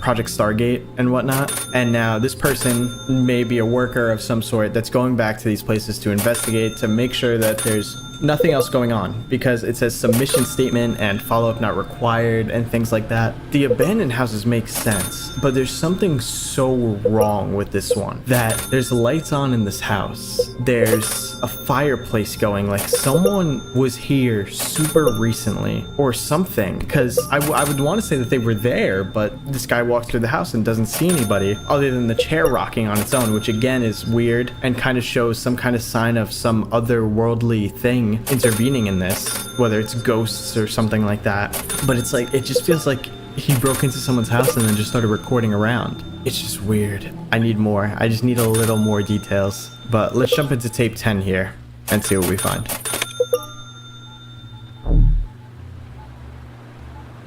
B: Project Stargate and whatnot. And now this person may be a worker of some sort that's going back to these places to investigate, to make sure that there's nothing else going on, because it says submission statement and follow-up not required and things like that. The abandoned houses make sense, but there's something so wrong with this one, that there's lights on in this house, there's a fireplace going, like someone was here super recently or something, because I would want to say that they were there, but this guy walks through the house and doesn't see anybody other than the chair rocking on its own, which again is weird and kind of shows some kind of sign of some otherworldly thing intervening in this, whether it's ghosts or something like that. But it's like, it just feels like he broke into someone's house and then just started recording around. It's just weird. I need more. I just need a little more details. But let's jump into tape 10 here and see what we find.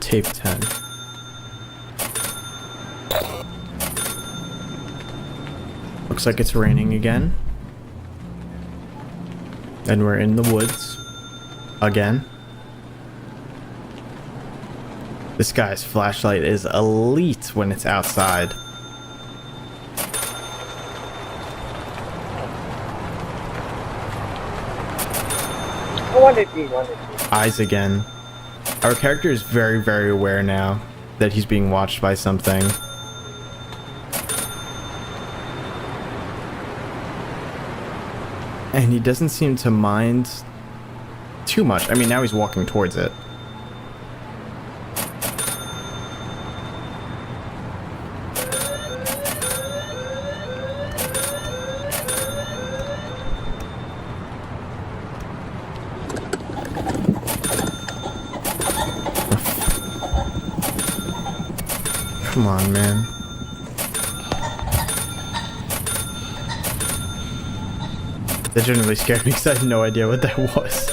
B: Tape 10. Looks like it's raining again. And we're in the woods. Again. This guy's flashlight is elite when it's outside. Eyes again. Our character is very, very aware now that he's being watched by something. And he doesn't seem to mind too much. I mean, now he's walking towards it. Come on, man. That genuinely scared me because I had no idea what that was.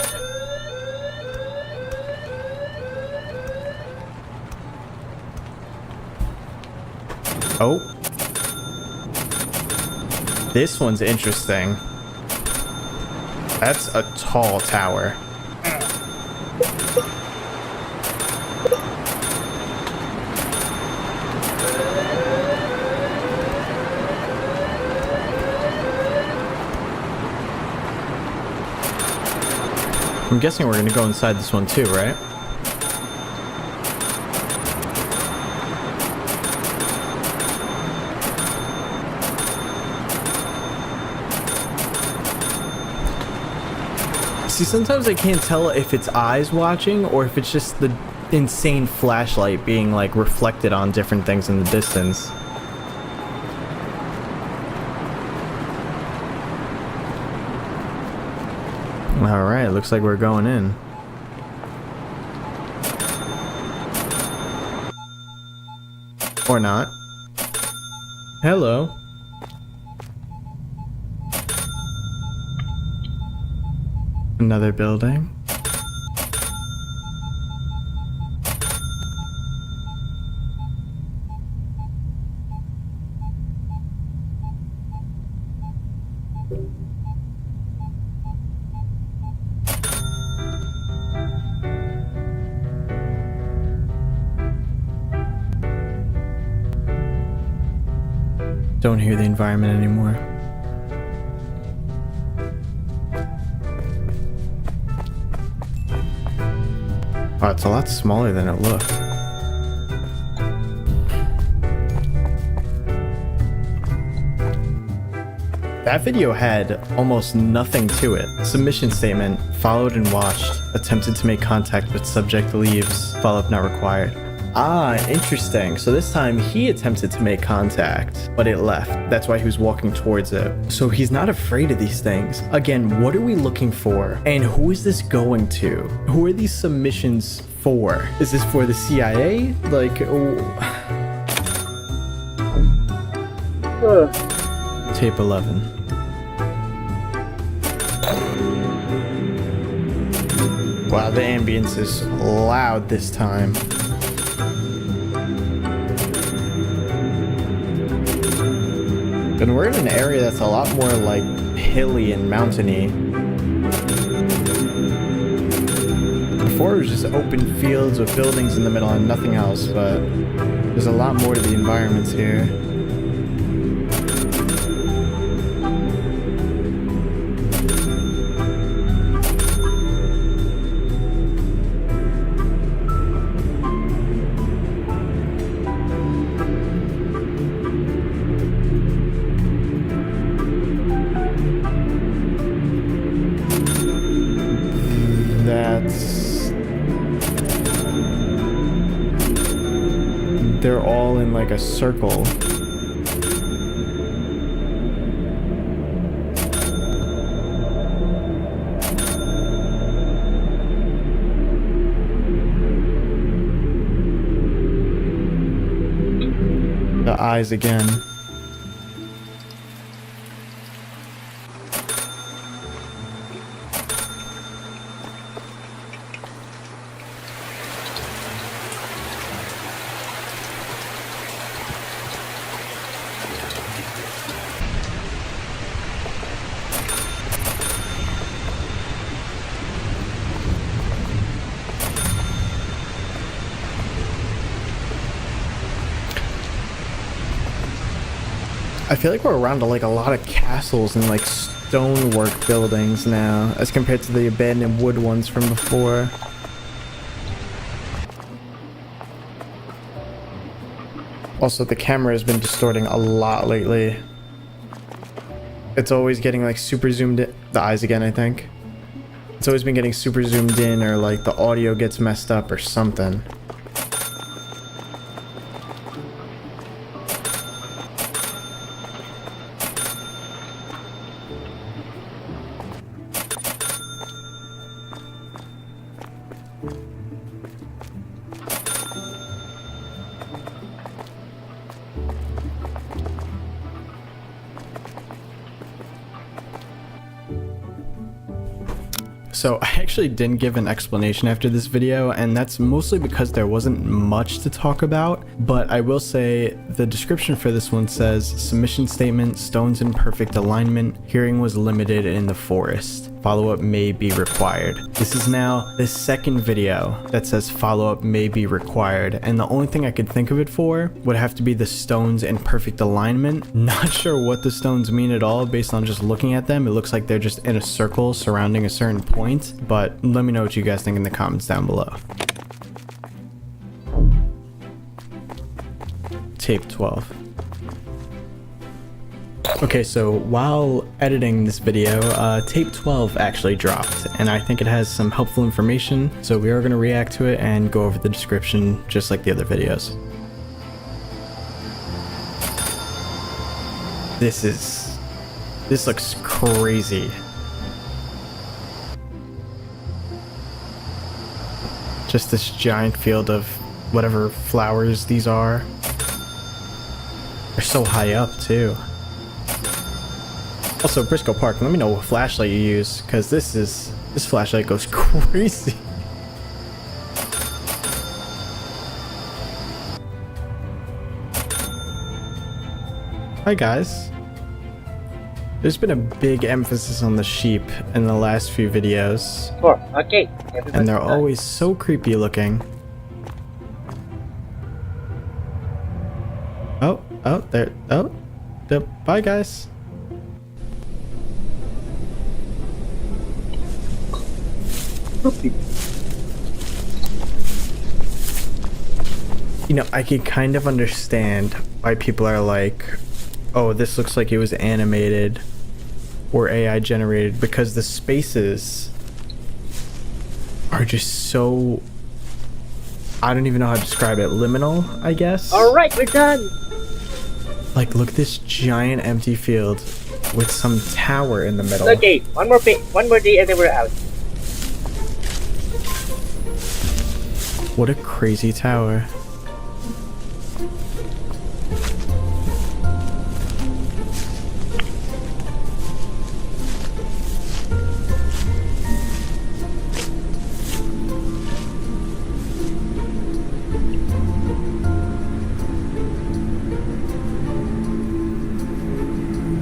B: Oh. This one's interesting. That's a tall tower. I'm guessing we're gonna go inside this one too, right? See, sometimes I can't tell if it's eyes watching or if it's just the insane flashlight being like reflected on different things in the distance. Alright, looks like we're going in. Or not. Hello. Another building. Don't hear the environment anymore. Wow, it's a lot smaller than it looked. That video had almost nothing to it. Submission statement, followed and watched, attempted to make contact but subject leaves, follow-up not required. Ah, interesting. So this time he attempted to make contact, but it left. That's why he was walking towards it. So he's not afraid of these things. Again, what are we looking for? And who is this going to? Who are these submissions for? Is this for the CIA? Like, Tape 11. Wow, the ambience is loud this time. And we're in an area that's a lot more like hilly and mountainy. Before it was just open fields with buildings in the middle and nothing else, but there's a lot more to the environments here. They're all in like a circle. eyes again. I feel like we're around like a lot of castles and like stonework buildings now, as compared to the abandoned wood ones from before. Also, the camera has been distorting a lot lately. It's always getting like super zoomed in. The eyes again, I think. It's always been getting super zoomed in, or like the audio gets messed up or something. So I actually didn't give an explanation after this video, and that's mostly because there wasn't much to talk about, but I will say the description for this one says submission statement, stones in perfect alignment, hearing was limited in the forest, follow-up may be required. This is now the second video that says follow-up may be required, and the only thing I could think of it for would have to be the stones in perfect alignment. Not sure what the stones mean at all based on just looking at them. It looks like they're just in a circle surrounding a certain point, but let me know what you guys think in the comments down below. Tape 12. Okay, so while editing this video, tape 12 actually dropped, and I think it has some helpful information, so we are going to react to it and go over the description just like the other videos. This looks crazy. Just this giant field of whatever flowers these are. They're so high up too. Also, Briscoe Park, let me know what flashlight you use, because this flashlight goes crazy. Hi guys. There's been a big emphasis on the sheep in the last few videos.
A: Okay.
B: And they're always so creepy looking. Bye guys. You know, I can kind of understand why people are like, oh, this looks like it was animated or AI generated, because the spaces are just so, I don't even know how to describe it, liminal, I guess.
A: Alright, we're done!
B: Like, look at this giant empty field with some tower in the middle.
A: Okay, one more day and then we're out.
B: What a crazy tower.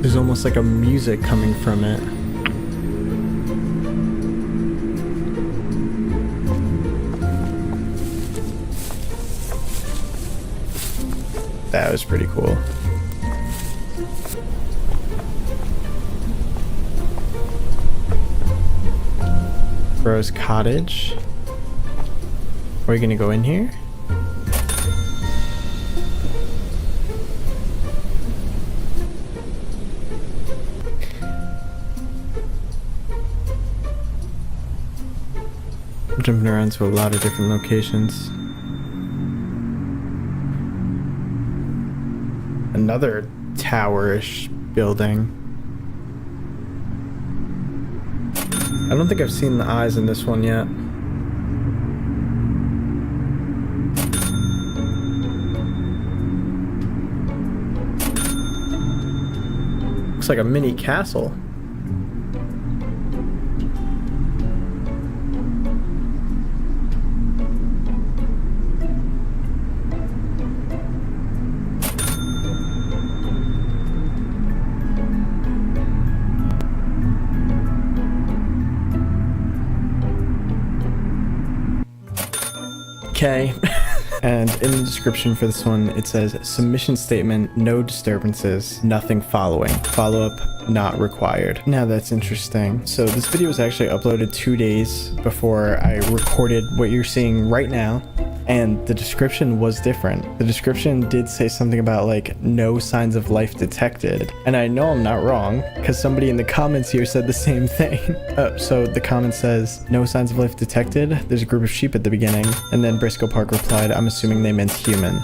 B: There's almost like a music coming from it. That was pretty cool. Rose Cottage. Are we gonna go in here? I'm jumping around to a lot of different locations. Another tower-ish building. I don't think I've seen the eyes in this one yet. Looks like a mini castle. Okay. And in the description for this one, it says submission statement, no disturbances, nothing following. Follow-up not required. Now that's interesting. So this video was actually uploaded 2 days before I recorded what you're seeing right now. And the description was different. The description did say something about like no signs of life detected. And I know I'm not wrong because somebody in the comments here said the same thing. So the comment says no signs of life detected. There's a group of sheep at the beginning. And then Briscoe Park replied, I'm assuming they meant human.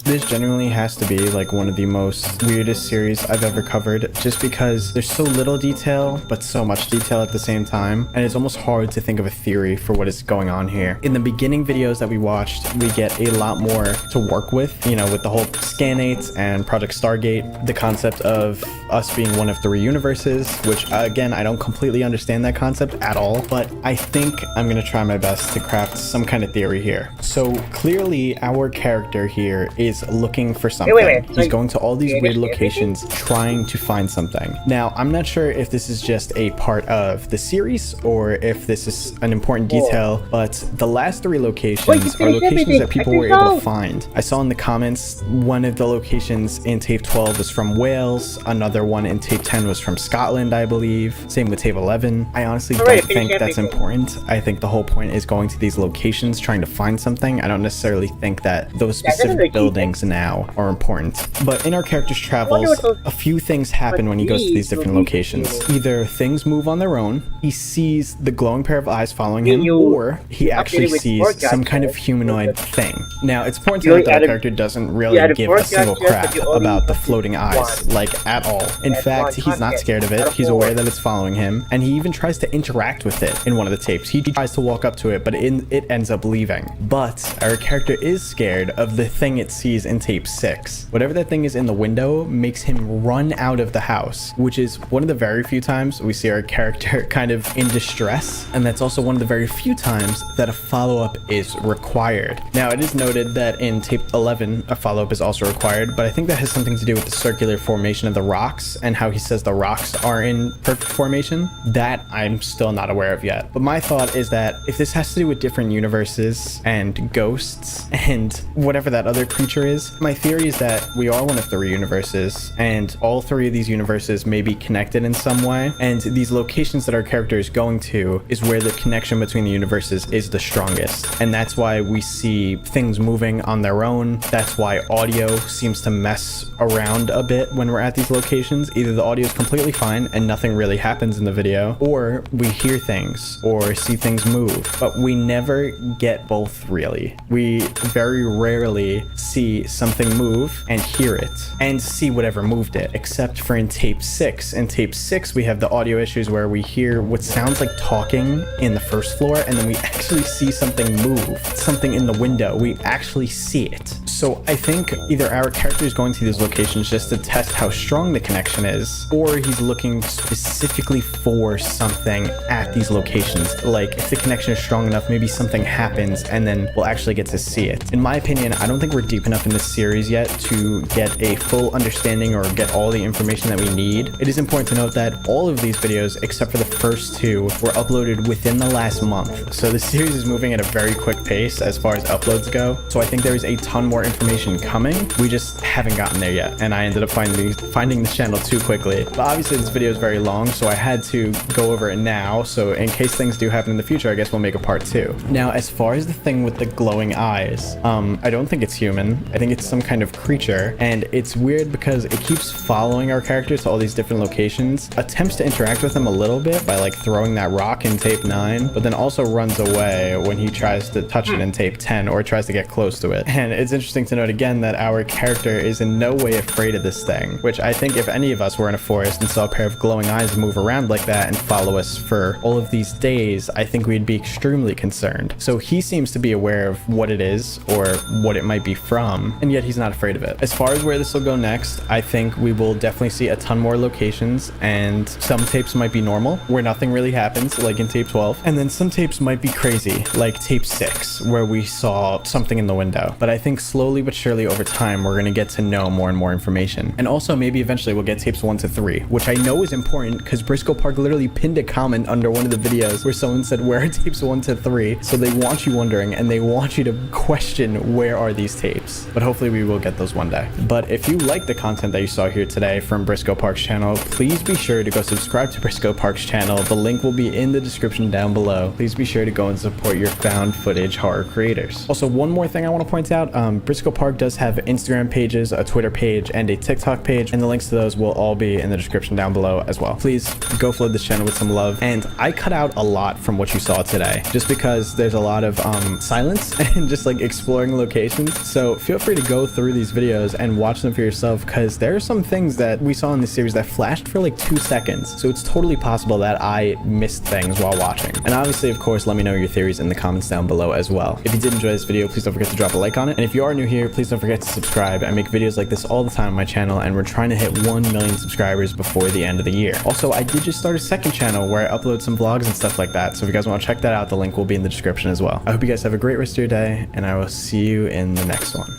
B: This genuinely has to be like one of the most weirdest series I've ever covered, just because there's so little detail, but so much detail at the same time, and it's almost hard to think of a theory for what is going on here. In the beginning videos that we watched, we get a lot more to work with, you know, with the whole Scanates and Project Stargate, the concept of us being one of 3 universes, which again, I don't completely understand that concept at all, but I think I'm gonna try my best to craft some kind of theory here. So clearly our character here is looking for something.
A: Wait.
B: He's going to all these weird locations trying to find something. Now, I'm not sure if this is just a part of the series or if this is an important detail, but the last 3 locations are locations that people were able to find. I saw in the comments one of the locations in tape 12 was from Wales, another one in tape 10 was from Scotland, I believe. Same with tape 11. I honestly don't think that's important. I think the whole point is going to these locations trying to find something. I don't necessarily think that those specific buildings now are important. But in our character's travels, a few things happen when he goes to these different locations. Either things move on their own, he sees the glowing pair of eyes following him, or he actually sees some kind of humanoid thing. Now, it's important to note that our character doesn't really give a single crap about the floating eyes, like at all. In fact, he's not scared of it, he's aware that it's following him, and he even tries to interact with it in one of the tapes. He tries to walk up to it, but it ends up leaving. But our character is scared of the thing it sees in tape 6. Whatever that thing is in the window makes him run out of the house, which is one of the very few times we see our character kind of in distress, and that's also one of the very few times that a follow-up is required. Now, it is noted that in tape 11 a follow-up is also required, but I think that has something to do with the circular formation of the rocks and how he says the rocks are in perfect formation. That I'm still not aware of yet. But my thought is that if this has to do with different universes and ghosts and whatever that other creature is, my theory is that we are one of 3 universes, and all 3 of these universes may be connected in some way, and these locations that our character is going to is where the connection between the universes is the strongest, and that's why we see things moving on their own. That's why audio seems to mess around a bit when we're at these locations. Either the audio is completely fine and nothing really happens in the video, or we hear things or see things move, but we never get both really. We very rarely see something move and hear it and see whatever moved it, except for in tape 6. In tape 6 we have the audio issues where we hear what sounds like talking in the first floor, and then we actually see something move, something in the window. We actually see it. So I think either our character is going to these locations just to test how strong the connection is, or he's looking specifically for something at these locations. Like if the connection is strong enough, maybe something happens and then we'll actually get to see it. In my opinion, I don't think we're deep enough in this series yet to get a full understanding or get all the information that we need. It is important to note that all of these videos, except for the first 2, were uploaded within the last month. So the series is moving at a very quick pace as far as uploads go. So I think there is a ton more information coming. We just haven't gotten there yet, and I ended up finding this channel too quickly. But obviously this video is very long, so I had to go over it now. So in case things do happen in the future, I guess we'll make a part 2. Now, as far as the thing with the glowing eyes, I don't think it's human. I think it's some kind of creature, and it's weird because it keeps following our characters to all these different locations, attempts to interact with them a little bit by like throwing that rock in tape 9, but then also runs away when he tries to touch it in tape 10 or tries to get close to it. And it's interesting interesting to note again that our character is in no way afraid of this thing, which I think if any of us were in a forest and saw a pair of glowing eyes move around like that and follow us for all of these days, I think we'd be extremely concerned. So he seems to be aware of what it is or what it might be from, and yet he's not afraid of it. As far as where this will go next, I think we will definitely see a ton more locations, and some tapes might be normal, where nothing really happens, like in tape 12, and then some tapes might be crazy, like tape 6, where we saw something in the window. But I think slowly but surely over time, we're going to get to know more and more information. And also maybe eventually we'll get tapes 1 to 3, which I know is important because Briscoe Park literally pinned a comment under one of the videos where someone said, where are tapes 1 to 3? So they want you wondering, and they want you to question, where are these tapes? But hopefully we will get those one day. But if you like the content that you saw here today from Briscoe Park's channel, please be sure to go subscribe to Briscoe Park's channel. The link will be in the description down below. Please be sure to go and support your found footage horror creators. Also, one more thing I want to point out, Briscoe Park does have Instagram pages, a Twitter page, and a TikTok page, and the links to those will all be in the description down below as well. Please go flood this channel with some love. And I cut out a lot from what you saw today, just because there's a lot of silence and just like exploring locations. So feel free to go through these videos and watch them for yourself, because there are some things that we saw in this series that flashed for like 2 seconds. So it's totally possible that I missed things while watching. And obviously, of course, let me know your theories in the comments down below as well. If you did enjoy this video, please don't forget to drop a like on it. And if you are new here, please don't forget to subscribe. I make videos like this all the time on my channel, and we're trying to hit 1 million subscribers before the end of the year. Also, I did just start a second channel where I upload some vlogs and stuff like that. So if you guys want to check that out, the link will be in the description as well. I hope you guys have a great rest of your day, and I will see you in the next one.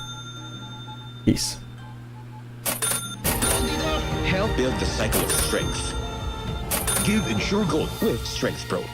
B: Peace.
G: Help build the cycle of strength. Give Ensure Gold with Strength Pro.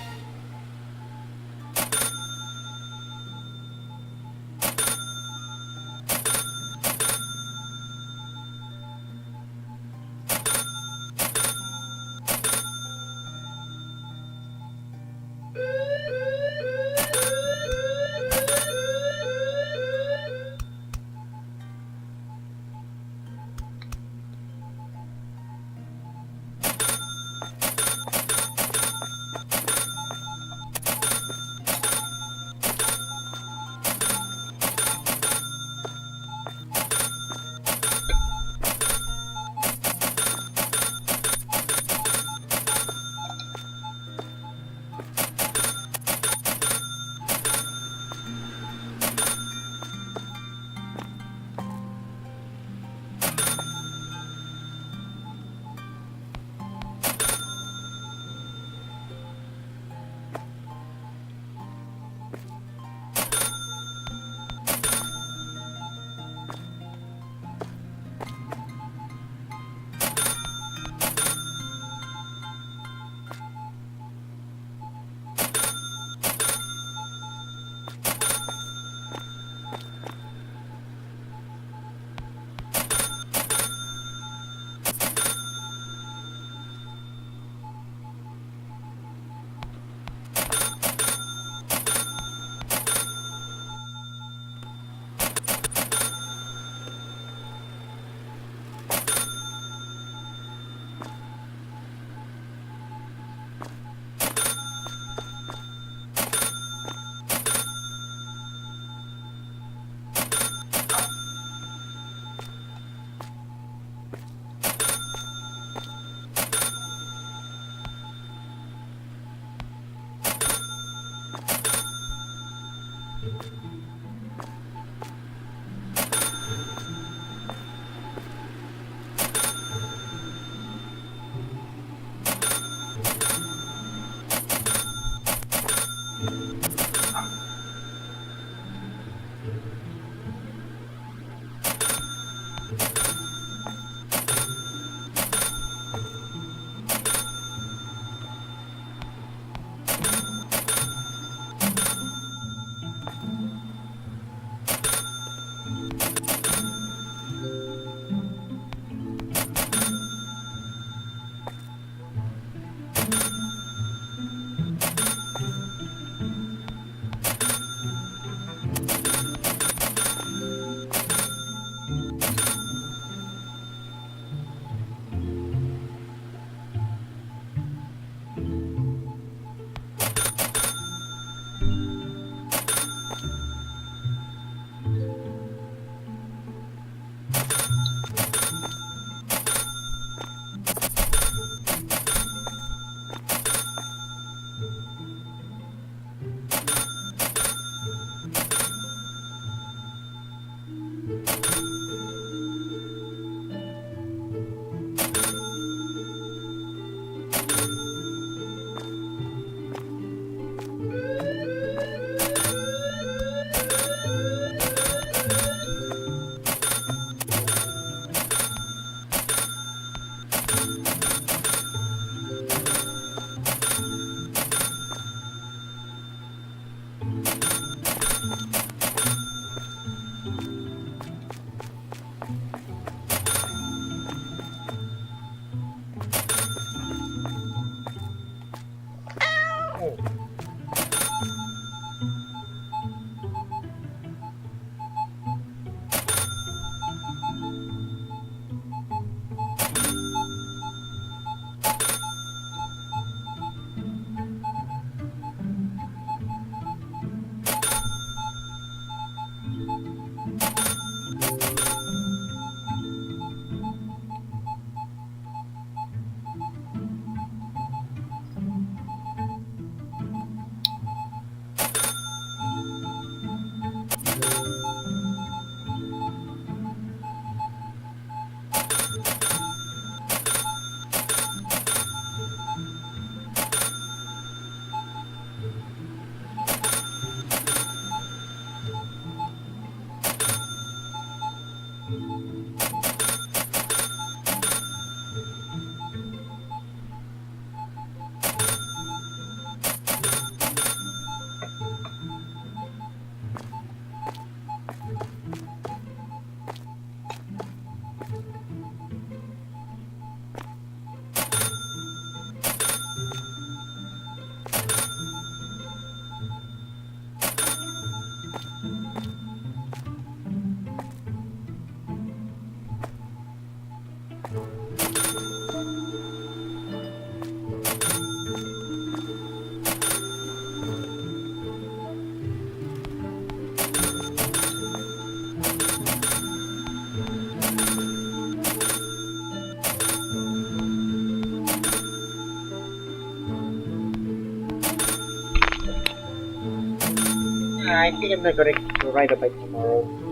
A: I think I'm not gonna ride a bike tomorrow.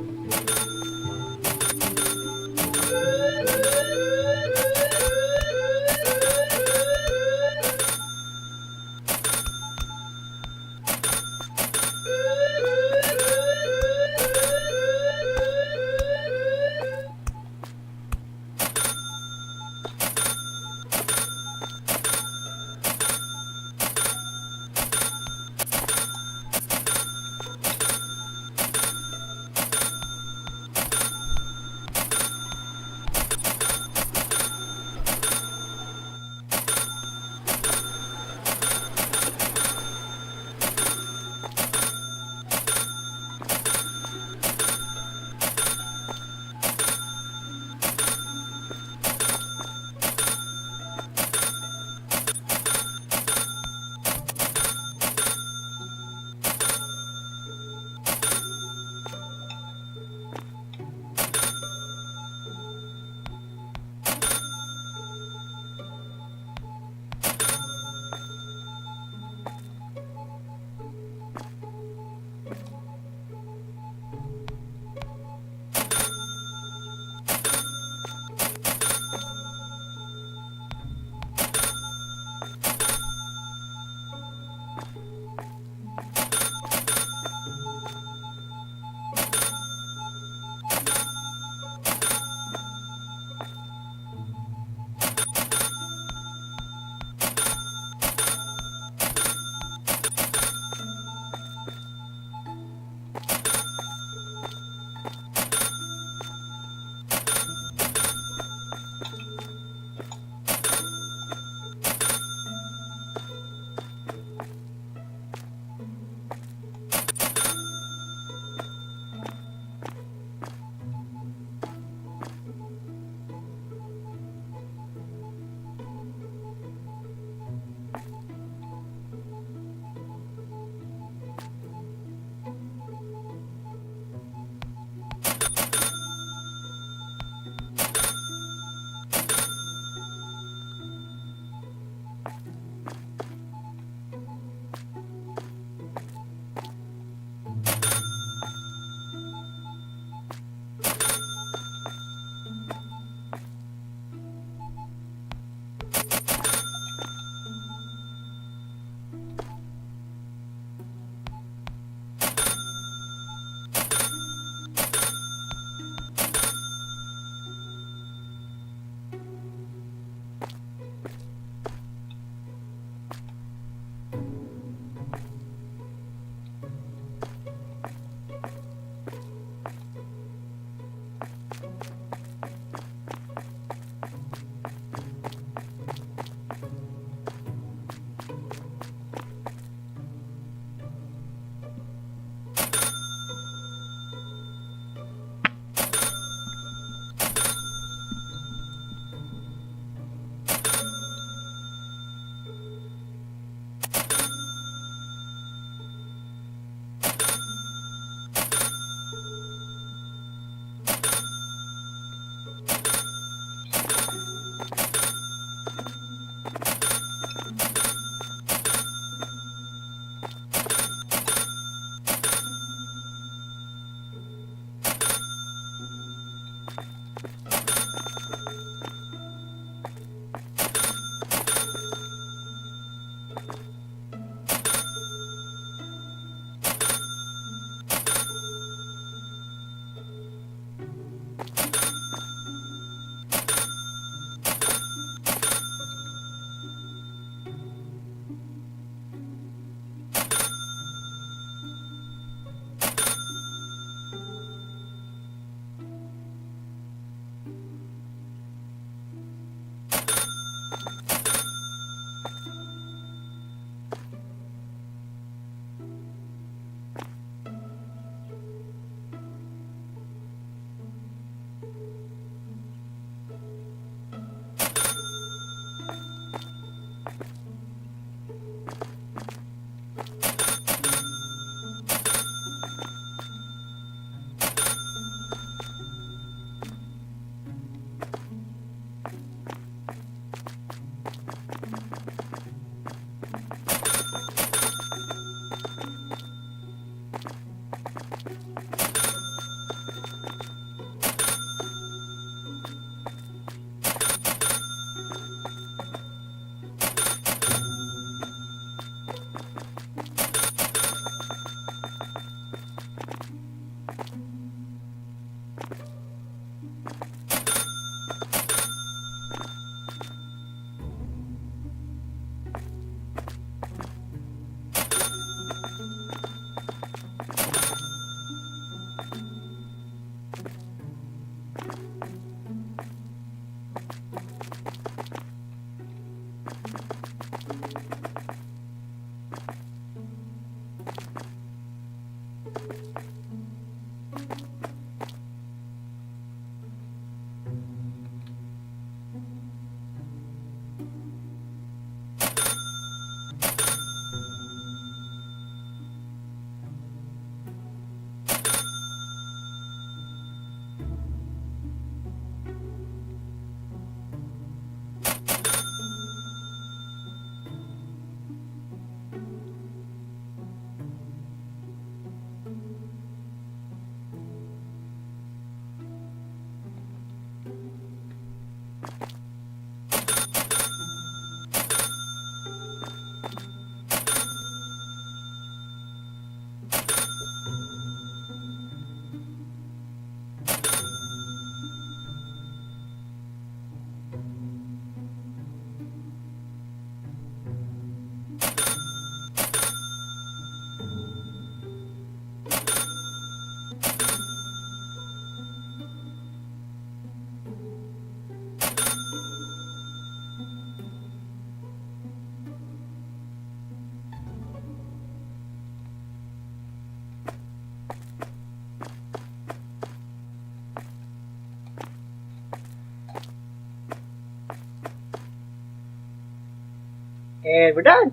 A: And we're done!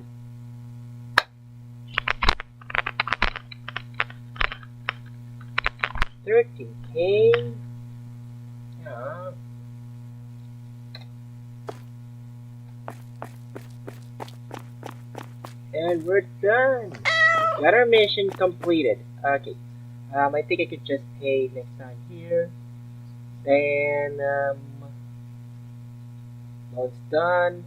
A: $13K. Yeah. And we're done! Got our mission completed. Okay. I think I could just pay next time here. Then, loans done.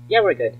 A: Yeah, we're good.